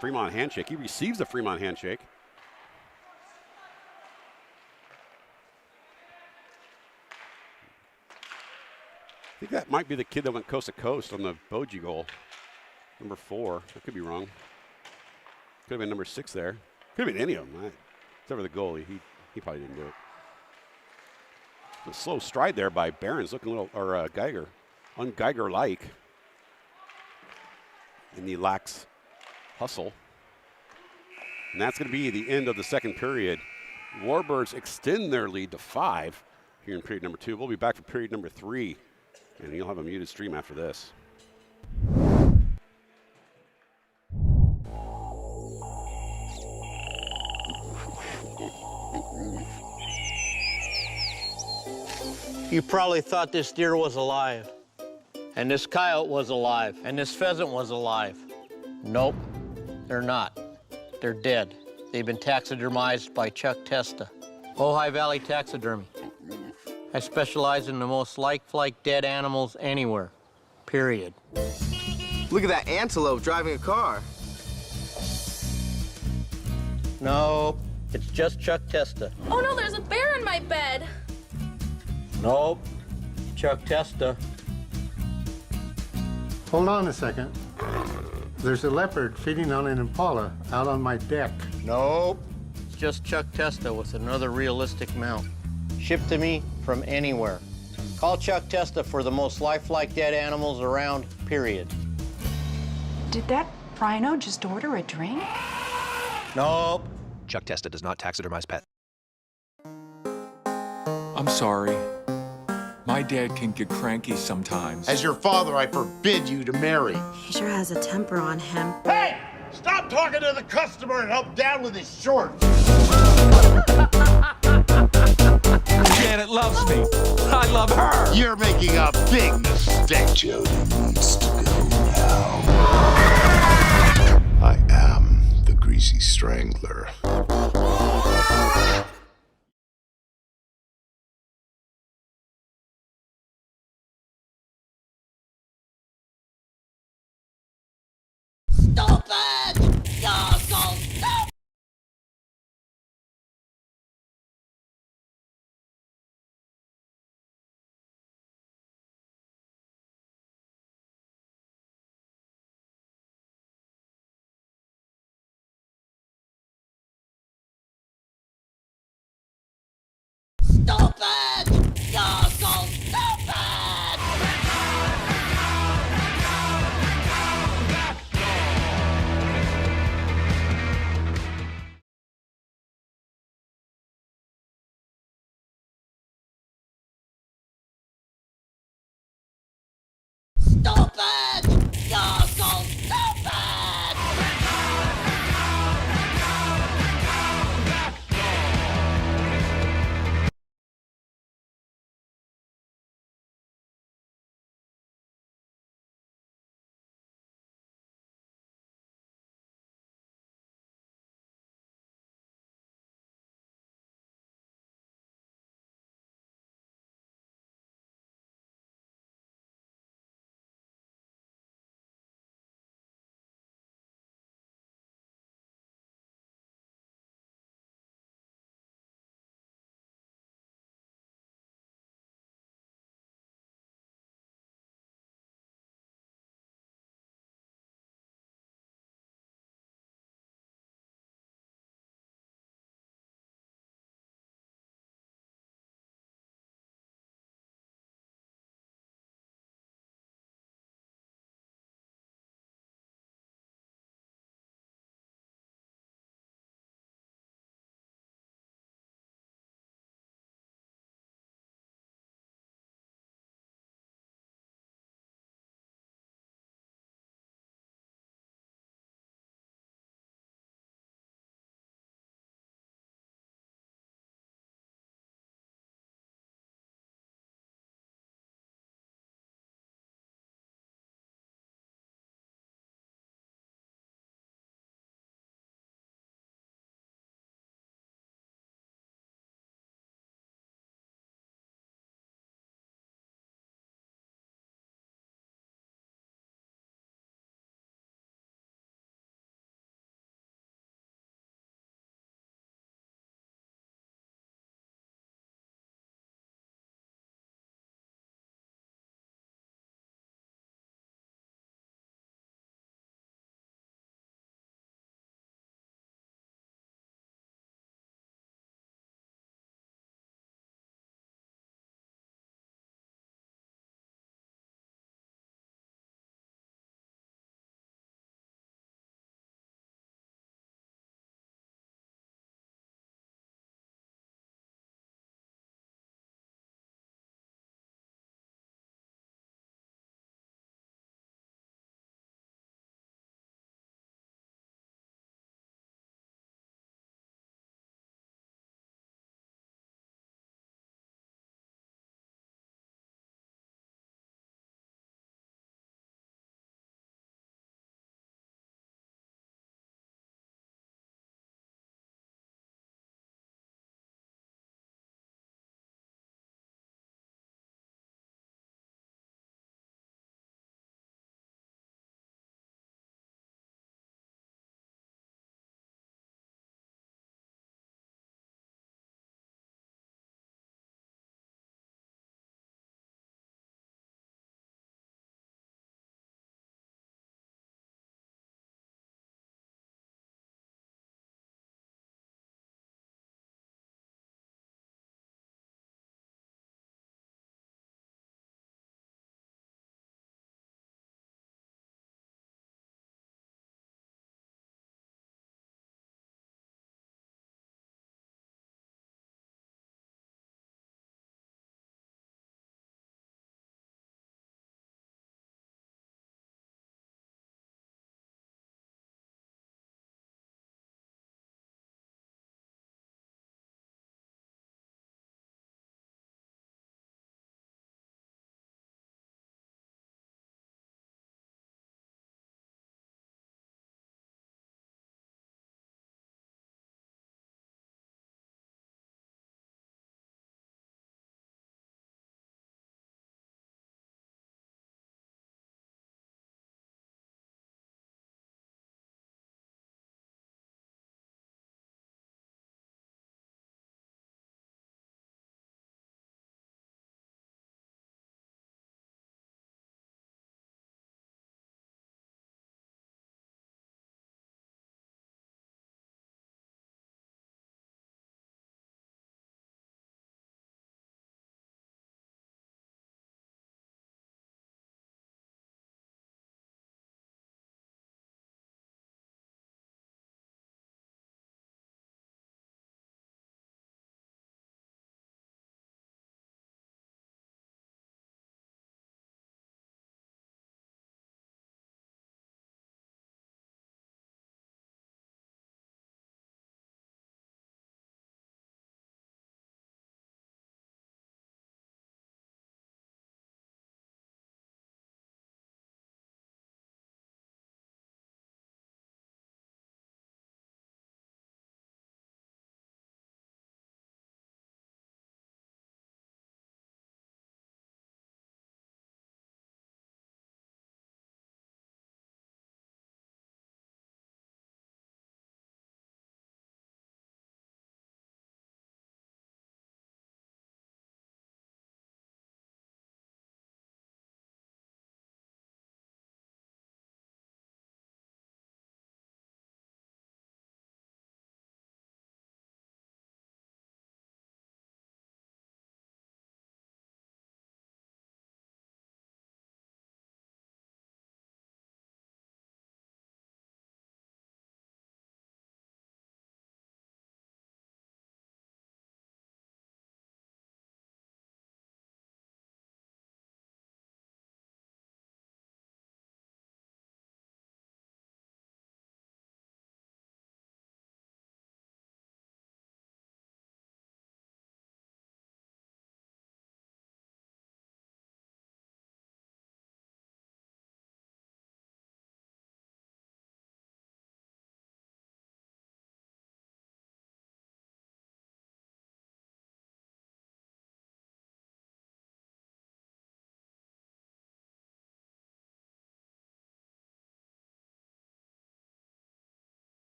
Fremont handshake. He receives the Fremont handshake. I think that might be the kid that went coast to coast on the Boji goal. Number 4. I could be wrong. Could have been number 6 there. Could have been any of them. Except for the goalie. He probably didn't do it. A slow stride there by Barons, looking a little, or Geiger. Un-Geiger-like. And he lacks hustle. And that's going to be the end of the second period. Warbirds extend their lead to 5 here in period number 2. We'll be back for period number 3. And you'll have a muted stream after this. You probably thought this deer was alive, and this coyote was alive, and this pheasant was alive. Nope, they're not. They're dead. They've been taxidermized by Chuck Testa. Ojai Valley Taxidermy. I specialize in the most lifelike dead animals anywhere, period. Look at that antelope driving a car. No, it's just Chuck Testa. Oh no, there's a bear in my bed. Nope, Chuck Testa. Hold on a second. There's a leopard feeding on an impala out on my deck. Nope, it's just Chuck Testa with another realistic mount. Shipped to me from anywhere. Call Chuck Testa for the most lifelike dead animals around, period. Did that rhino just order a drink? Nope. Chuck Testa does not taxidermize pets. I'm sorry. My dad can get cranky sometimes. As your father, I forbid you to marry. He sure has a temper on him. Hey! Stop talking to the customer and help Dad with his shorts. Janet loves me. I love her. You're making a big mistake. Jody needs to go now. I am the Greasy Strangler. Stupid! You're so stupid! Stupid! You're so stupid! Stupid! You're so stupid!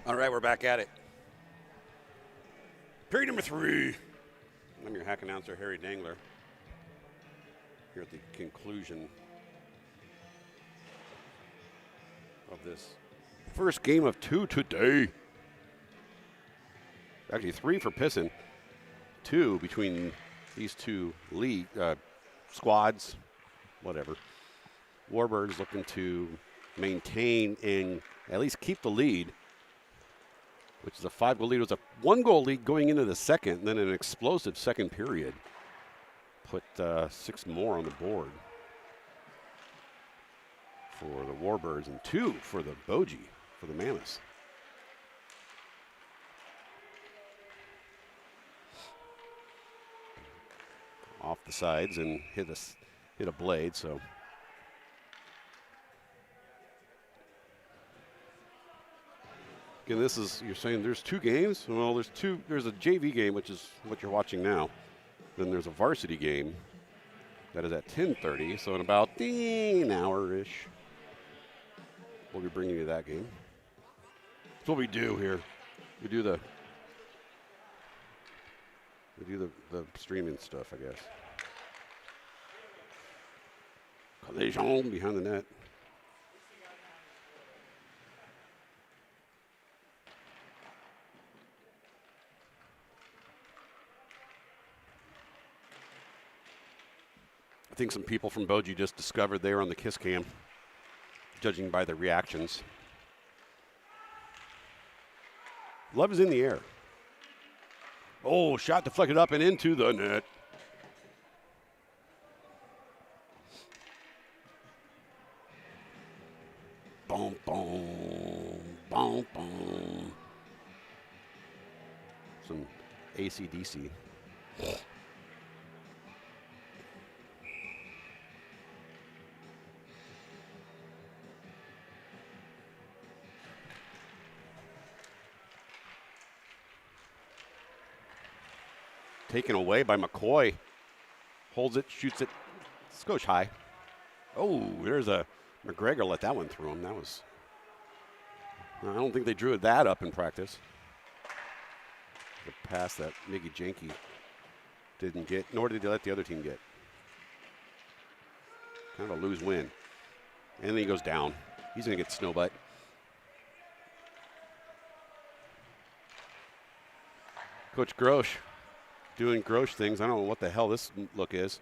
All right, we're back at it. Period number 3. I'm your hack announcer, Harry Dangler. Here at the conclusion of this first game of 2 today. Actually, 3 for Pisson. 2 between these two league squads, whatever. Warbirds looking to maintain and at least keep the lead, which is a 5-goal lead. It was a 1-goal lead going into the second, and then an explosive second period. Put 6 more on the board for the Warbirds and 2 for the Boji, for the Mammoths. Off the sides and hit a blade, so. Again, this is, you're saying there's 2 games? Well, there's a JV game, which is what you're watching now. Then there's a varsity game that is at 10:30, so in about an hour-ish, we'll be bringing you that game. That's what we do here. We do the streaming stuff, I guess. Collision behind the net. I think some people from Boji just discovered they were on the kiss cam, judging by the reactions. Love is in the air. Oh, shot deflected up and into the net. Boom, boom, boom, boom. Some AC/DC. Taken away by McCoy. Holds it, shoots it. Skosh high. Oh, there's a McGregor let that one through him. That was, I don't think they drew that up in practice. The pass that Miggy Jenke didn't get, nor did they let the other team get. Kind of a lose-win. And then he goes down. He's going to get snowbutt. Coach Grosh doing Grosh things. I don't know what the hell this look is.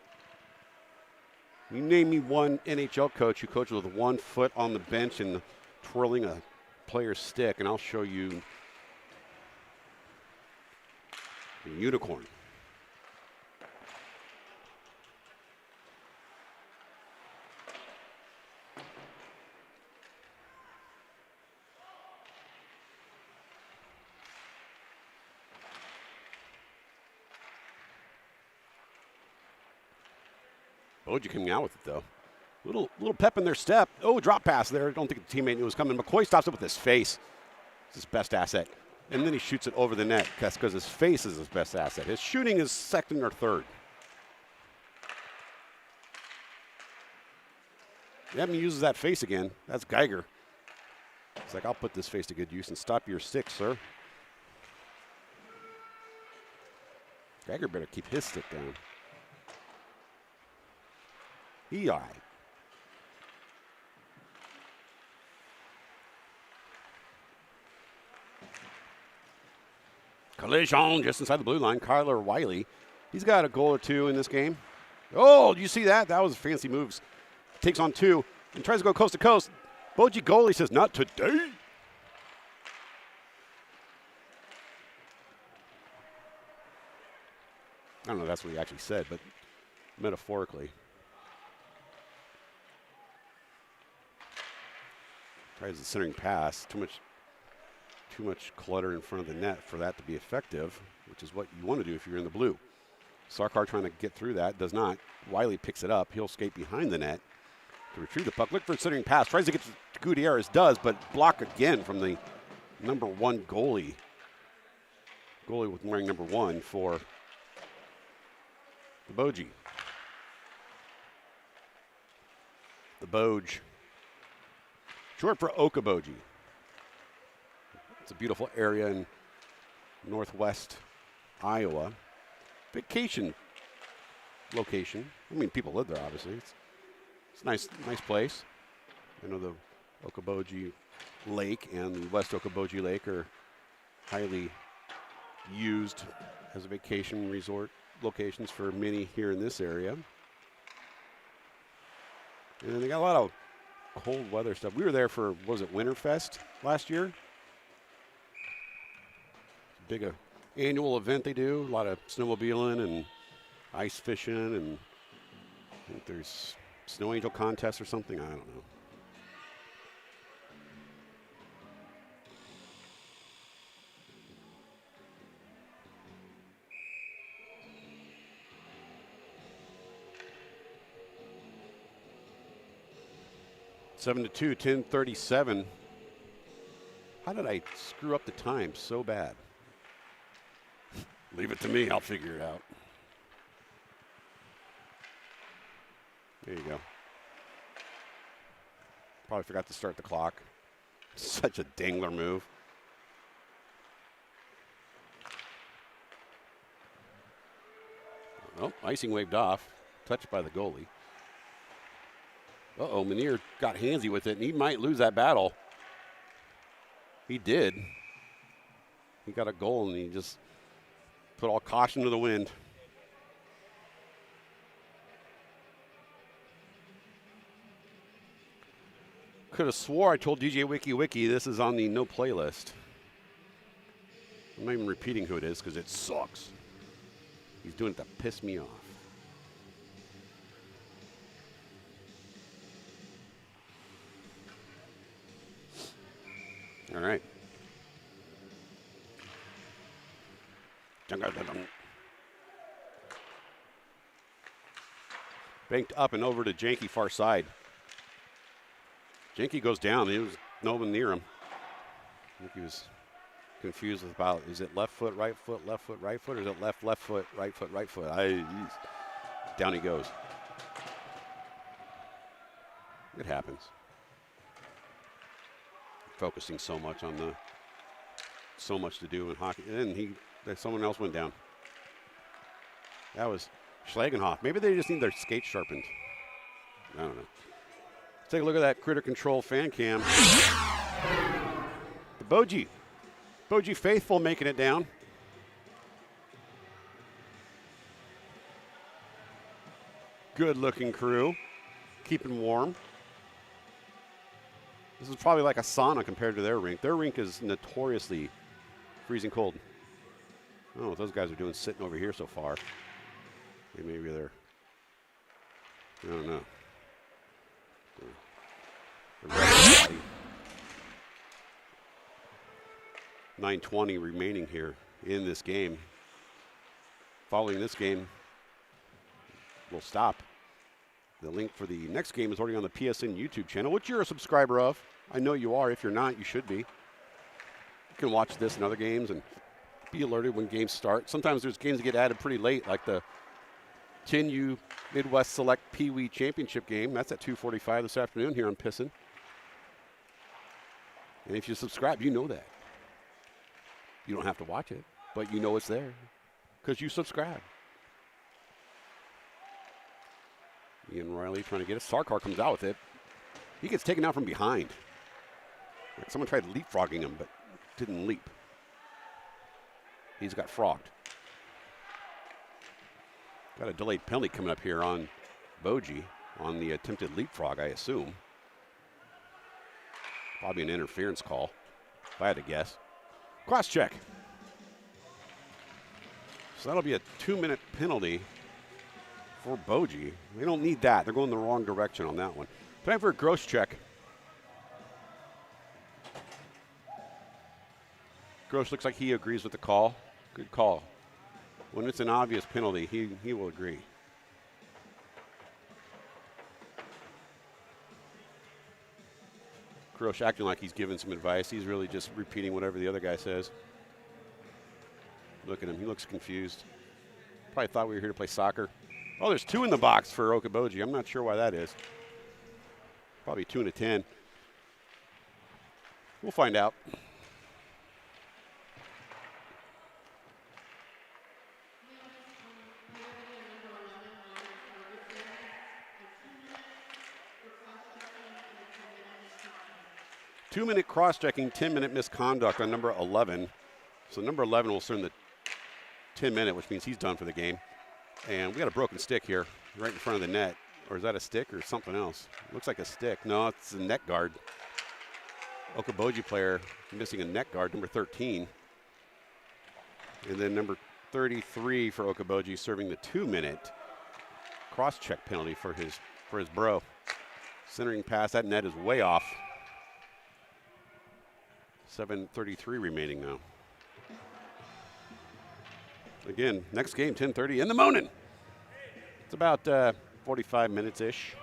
You name me one NHL coach who coaches with 1 foot on the bench and twirling a player's stick, and I'll show you a unicorn. Boji coming out with it, though. Little pep in their step. Oh, drop pass there. I don't think the teammate knew it was coming. McCoy stops it with his face. It's his best asset. And then he shoots it over the net because his face is his best asset. His shooting is second or third. Yep, he uses that face again. That's Geiger. It's like, I'll put this face to good use and stop your stick, sir. Geiger better keep his stick down. He all right. Collision just inside the blue line. Kyler Wiley. He's got a goal or 2 in this game. Oh, did you see that? That was fancy moves. Takes on 2 and tries to go coast to coast. Boji goalie says, not today. I don't know if that's what he actually said, but metaphorically. Tries the centering pass. Too much clutter in front of the net for that to be effective, which is what you want to do if you're in the blue. Sarkar trying to get through that, does not. Wiley picks it up. He'll skate behind the net to retrieve the puck. Look for a centering pass. Tries to get to Gutierrez, does, but block again from the number 1 goalie. Goalie with wearing number 1 for the Boji. The Boj. Short for Okaboji. It's a beautiful area in northwest Iowa. Vacation location. I mean, people live there, obviously. It's a nice place. I know the Okoboji Lake and the West Okoboji Lake are highly used as a vacation resort locations for many here in this area. And then they got a lot of cold weather stuff. We were there for, what was it, Winterfest last year? Big annual event they do. A lot of snowmobiling and ice fishing, and I think there's snow angel contest or something. I don't know. Seven to 2, 10:37. How did I screw up the time so bad? Leave it to me. I'll figure it out. There you go. Probably forgot to start the clock. Such a dangler move. Oh, icing waved off. Touched by the goalie. Uh-oh, Menier got handsy with it, and he might lose that battle. He did. He got a goal, and he just put all caution to the wind. Could have swore I told DJ Wiki this is on the no playlist. I'm not even repeating who it is because it sucks. He's doing it to piss me off. All right. Banked up and over to Janky far side. Janky goes down. There was no one near him. I think he was confused about, is it left foot, right foot, right foot, or is it left foot, right foot, right foot? Down he goes. It happens. Focusing so much on so much to do in hockey, and someone else went down. That was Schlagenhoff. Maybe they just need their skates sharpened. I don't know. Let's take a look at that Critter Control fan cam. The Boji faithful making it down. Good looking crew, keeping warm. This is probably like a sauna compared to their rink. Their rink is notoriously freezing cold. I don't know what those guys are doing sitting over here so far. Maybe they're, I don't know. They're 9:20 remaining here in this game. Following this game, we'll stop. The link for the next game is already on the PSN YouTube channel, which you're a subscriber of. I know you are. If you're not, you should be. You can watch this and other games and be alerted when games start. Sometimes there's games that get added pretty late, like the 10U Midwest Select Pee Wee Championship game. That's at 2:45 this afternoon here on Pissin. And if you subscribe, you know that. You don't have to watch it, but you know it's there because you subscribe. Ian Riley trying to get it. Sarkar comes out with it. He gets taken out from behind. Like someone tried leapfrogging him, but didn't leap. He's got frogged. Got a delayed penalty coming up here on Boji on the attempted leapfrog, I assume. Probably an interference call, if I had to guess. Cross check. So that'll be a 2-minute penalty for Boji. They don't need that. They're going the wrong direction on that one. Time for a gross check. Gross looks like he agrees with the call. Good call. When it's an obvious penalty, he will agree. Gross acting like he's giving some advice. He's really just repeating whatever the other guy says. Look at him. He looks confused. Probably thought we were here to play soccer. Oh, there's 2 in the box for Okoboji. I'm not sure why that is. Probably 2 and a 10. We'll find out. 2-minute cross-checking, 10-minute misconduct on number 11. So number 11 will serve the 10-minute, which means he's done for the game. And we got a broken stick here right in front of the net. Or is that a stick or something else? Looks like a stick. No, it's a net guard. Boji player missing a net guard, number 13. And then number 33 for Boji serving the 2-minute cross-check penalty for his bro. Centering pass, that net is way off. 7:33 remaining now. Again, next game, 10:30 in the morning. It's about 45 minutes-ish.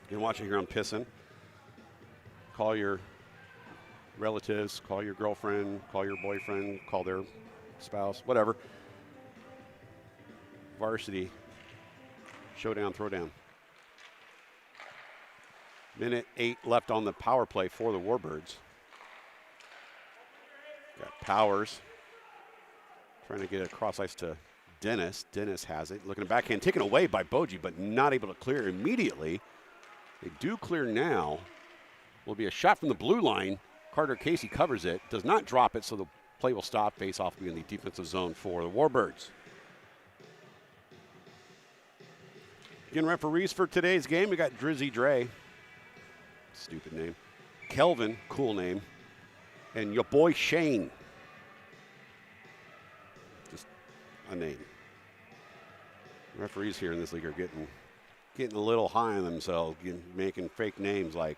You can watch it here on Pissin. Call your relatives, call your girlfriend, call your boyfriend, call their spouse, whatever. Varsity showdown, throwdown. Minute 8 left on the power play for the Warbirds. Got Powers trying to get it across ice to Dennis. Dennis has it. Looking at backhand, taken away by Boji, but not able to clear immediately. They do clear now. Will be a shot from the blue line. Carter Casey covers it, does not drop it, so the play will stop. Face off in the defensive zone for the Warbirds. Again, referees for today's game, we got Drizzy Dre. Stupid name. Kelvin, cool name. And your boy Shane. Just a name. Referees here in this league are getting a little high on themselves, making fake names. Like,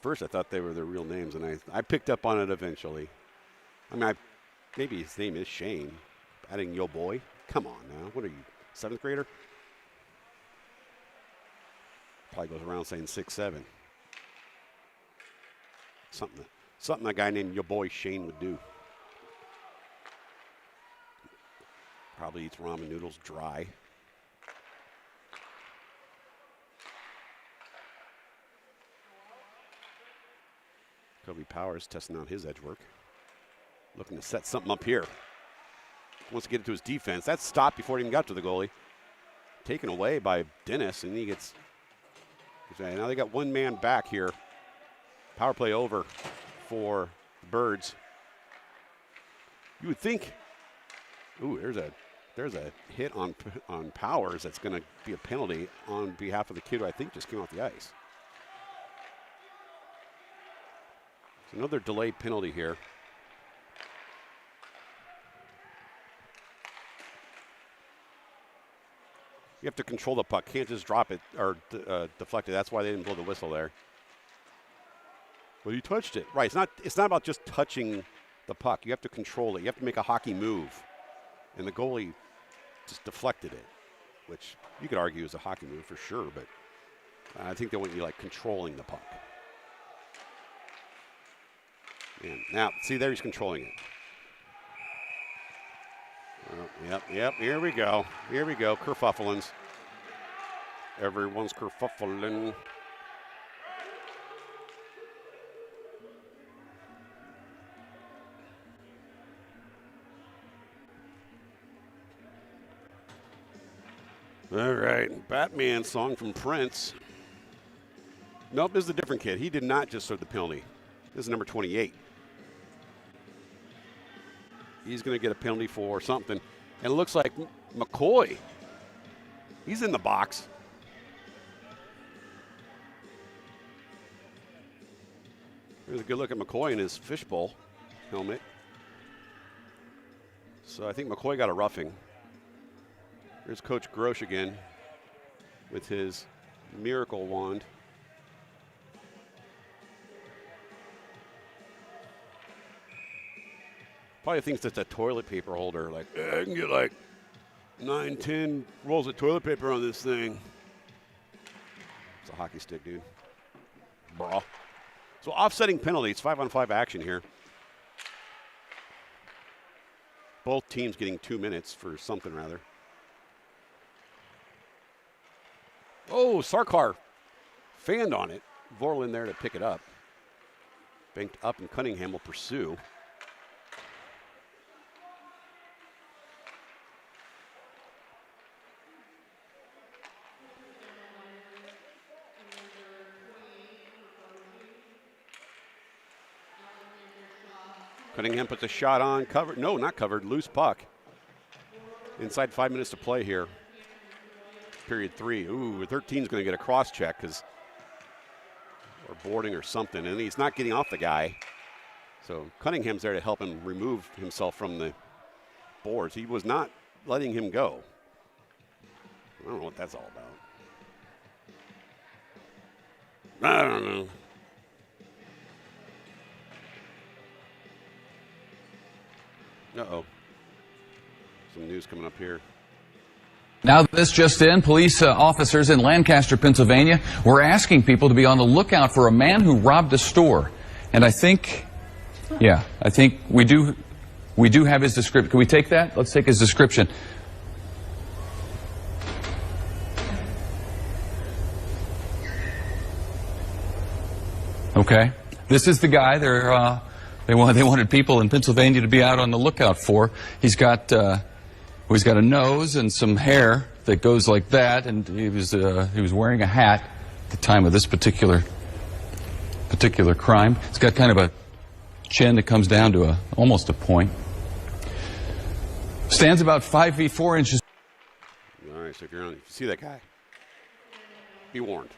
first I thought they were their real names, and I picked up on it eventually. I mean, maybe his name is Shane. Adding yo boy? Come on now. What are you, 7th grader? Probably goes around saying 6'7". Something a guy named your boy Shane would do. Probably eats ramen noodles dry. Kobe Powers testing out his edge work. Looking to set something up here. Wants to get into his defense. That stopped before he even got to the goalie. Taken away by Dennis, and he gets... Now they got one man back here. Power play over for the Birds. You would think, ooh, there's a hit on Powers that's going to be a penalty on behalf of the kid who I think just came off the ice. It's another delayed penalty here. You have to control the puck. Can't just drop it or deflect it. That's why they didn't blow the whistle there. Well, you touched it. Right, it's not about just touching the puck. You have to control it. You have to make a hockey move. And the goalie just deflected it, which you could argue is a hockey move for sure, but I think they want you like controlling the puck. And now, see there, he's controlling it. Yep, here we go. Kerfufflins. Everyone's kerfuffling. All right, Batman song from Prince. Nope, this is a different kid. He did not just serve the penalty. This is number 28. He's going to get a penalty for something. And it looks like McCoy. He's in the box. Here's a good look at McCoy in his fishbowl helmet. So I think McCoy got a roughing. Here's Coach Grosh again with his miracle wand. Probably thinks it's a toilet paper holder. Like, I can get like 9, 10 rolls of toilet paper on this thing. It's a hockey stick, dude. Bra. So offsetting penalty. It's 5-on-5 action here. Both teams getting 2 minutes for something rather. Oh, Sarkar fanned on it. Vorlin there to pick it up. Banked up, and Cunningham will pursue. Cunningham puts a shot on, covered. No, not covered, loose puck. Inside 5 minutes to play here. Period 3. Ooh, 13's going to get a cross check or boarding or something, and he's not getting off the guy. So Cunningham's there to help him remove himself from the boards. He was not letting him go. I don't know what that's all about. I don't know. Uh-oh. Some news coming up here. Now, this just in, police officers in Lancaster, Pennsylvania, were asking people to be on the lookout for a man who robbed a store. And I think we do have his description. Can we take that? Let's take his description. Okay. This is the guy they wanted people in Pennsylvania to be out on the lookout for. He's got a nose and some hair that goes like that, and he was wearing a hat at the time of this particular crime. He's got kind of a chin that comes down to almost a point. Stands about 5 feet 4 inches. All right, so if you see that guy, be warned.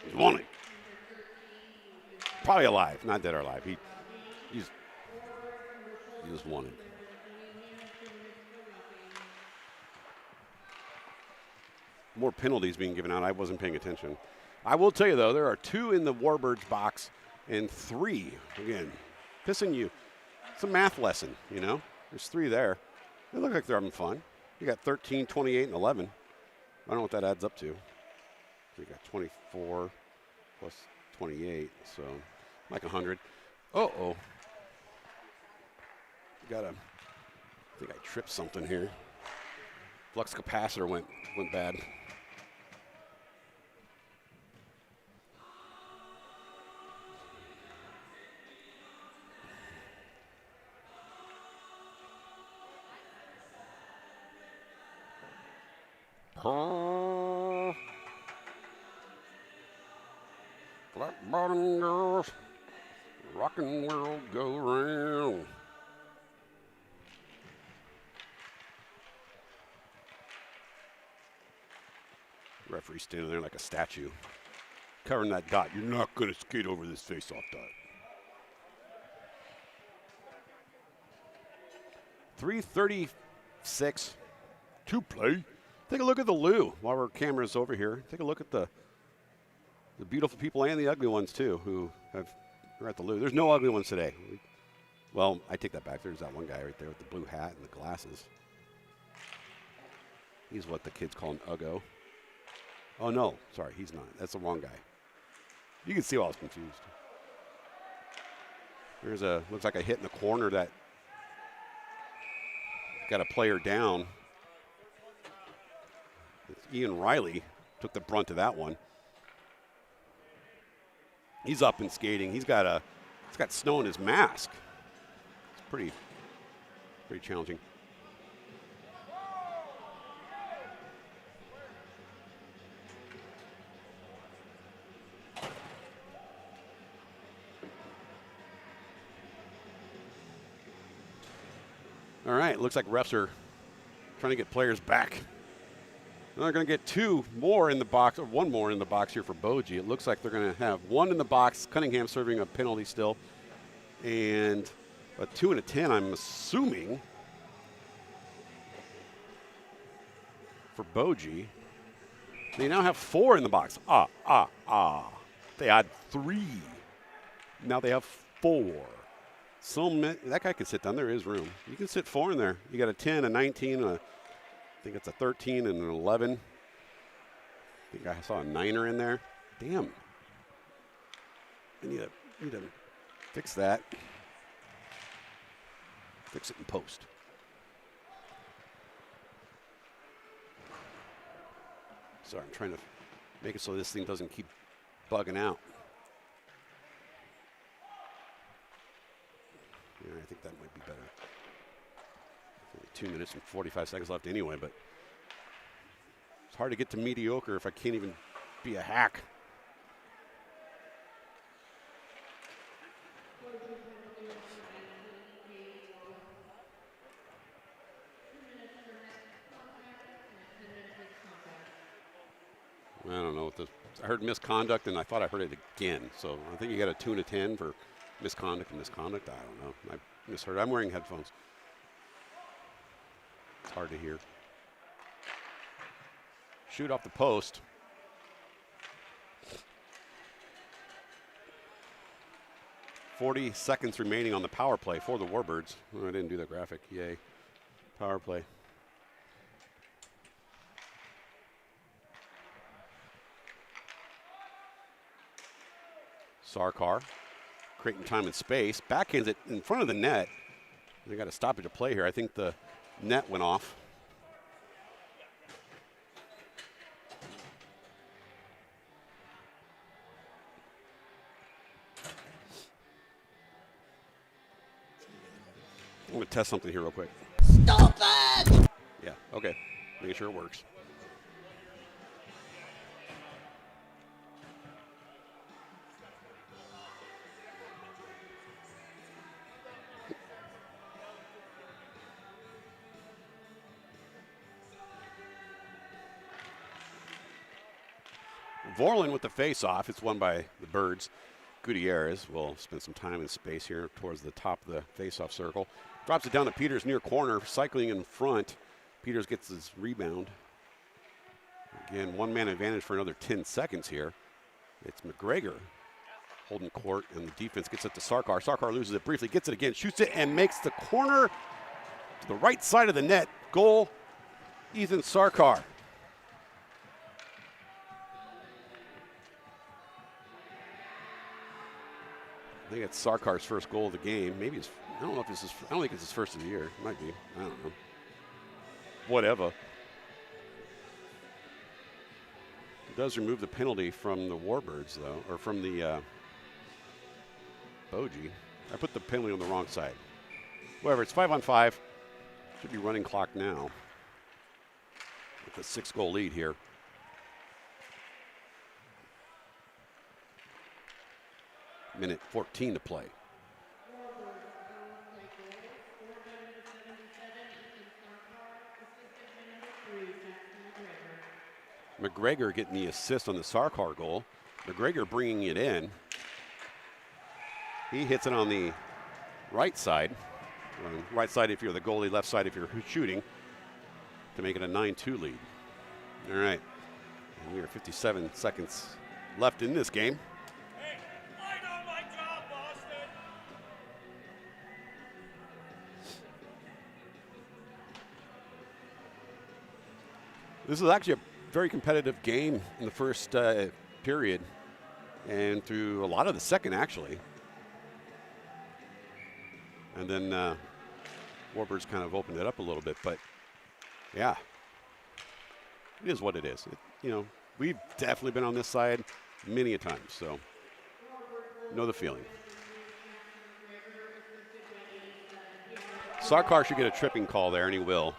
He's wanted. Probably alive, not dead or alive. He's just wanted. More penalties being given out. I wasn't paying attention. I will tell you, though, there are 2 in the Warbirds box and 3, again, pissing you. It's a math lesson, you know. There's 3 there. They look like they're having fun. You got 13, 28, and 11. I don't know what that adds up to. We got 24 plus 28, so like 100. Uh-oh. I think I tripped something here. Flux capacitor went bad. Flat bottom girls, rockin' world go round. Referee standing there like a statue, covering that dot. You're not going to skate over this face-off dot. 3:36 to play. Take a look at the Lou while our camera's over here. Take a look at the beautiful people and the ugly ones too who are at the Lou. There's no ugly ones today. Well, I take that back. There's that one guy right there with the blue hat and the glasses. He's what the kids call an uggo. Oh, no. Sorry, he's not. That's the wrong guy. You can see why I was confused. There's looks like a hit in the corner that got a player down. It's Ian Riley took the brunt of that one. He's up and skating. He's got snow in his mask. It's pretty challenging. All right, looks like refs are trying to get players back. And they're going to get 2 more in the box, or 1 more in the box here for Boji. It looks like they're going to have 1 in the box, Cunningham serving a penalty still, and a 2 and a 10, I'm assuming, for Boji. They now have 4 in the box. They had 3. Now they have 4. That guy can sit down. There is room. You can sit 4 in there. You got a 10, a 19, I think it's a 13 and an 11. I think I saw a 9er in there. Damn. I need to fix that. Fix it in post. Sorry, I'm trying to make it so this thing doesn't keep bugging out. Yeah, I think that might be better. Only 2 minutes and 45 seconds left anyway, but it's hard to get to mediocre if I can't even be a hack. don't know. I heard misconduct, and I thought I heard it again. So I think you got a 2 and a 10 for misconduct and misconduct. I don't know. I misheard. I'm wearing headphones. It's hard to hear. Shoot off the post. .40 remaining on the power play for the Warbirds. Oh, I didn't do the graphic. Yay. Power play. Sarkar creating time and space. Backhands it in front of the net. They got a stoppage of play here. I think the net went off. I'm going to test something here real quick. Stop it! Yeah, okay. Making sure it works. Vorlin with the face-off. It's won by the Birds. Gutierrez will spend some time in space here towards the top of the face-off circle. Drops it down to Peters near corner, cycling in front. Peters gets his rebound. Again, one-man advantage for another 10 seconds here. It's McGregor holding court, and the defense gets it to Sarkar. Sarkar loses it briefly, gets it again, shoots it, and makes the corner to the right side of the net. Goal, Ethan Sarkar. I think it's Sarkar's first goal of the game. Maybe it's, I don't know if this is, I don't think it's his first of the year. It might be, I don't know. Whatever. It does remove the penalty from the Warbirds, though, or from the Boji. I put the penalty on the wrong side. Whatever, it's 5-on-5. Should be running clock now. With a 6-goal lead here. Minute 14 to play. McGregor getting the assist on the Sarkar goal. McGregor bringing it in. He hits it on the right side. Right side if you're the goalie, left side if you're shooting, to make it a 9-2 lead. All right. And we are 57 seconds left in this game. This is actually a very competitive game in the first period and through a lot of the second, actually. And then Warbirds kind of opened it up a little bit, but yeah, it is what it is. You know, we've definitely been on this side many a time, so know the feeling. Sarkar should get a tripping call there, and he will.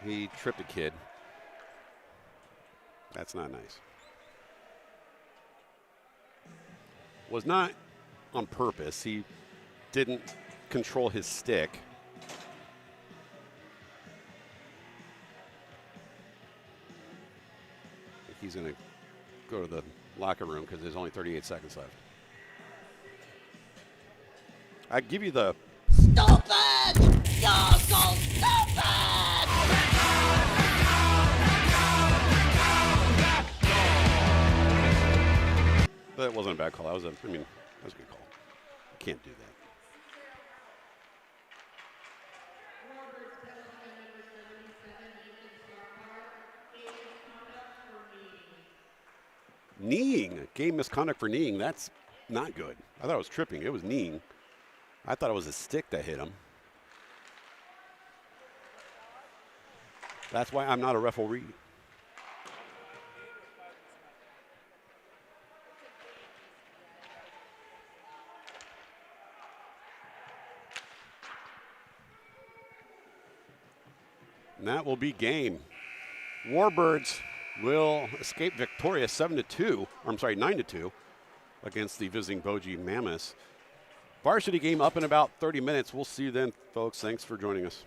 He tripped a kid. That's not nice. Was not on purpose. He didn't control his stick. I think he's going to go to the locker room because there's only 38 seconds left. I give you the... Stop it! You're so stupid! That wasn't a bad call. That was a good call. Can't do that. Kneeing. Game misconduct for kneeing. That's not good. I thought it was tripping. It was kneeing. I thought it was a stick that hit him. That's why I'm not a referee. And that will be game. Warbirds will escape victorious 7-2, or I'm sorry, 9-2 against the visiting Boji Mammoths. Varsity game up in about 30 minutes. We'll see you then, folks. Thanks for joining us.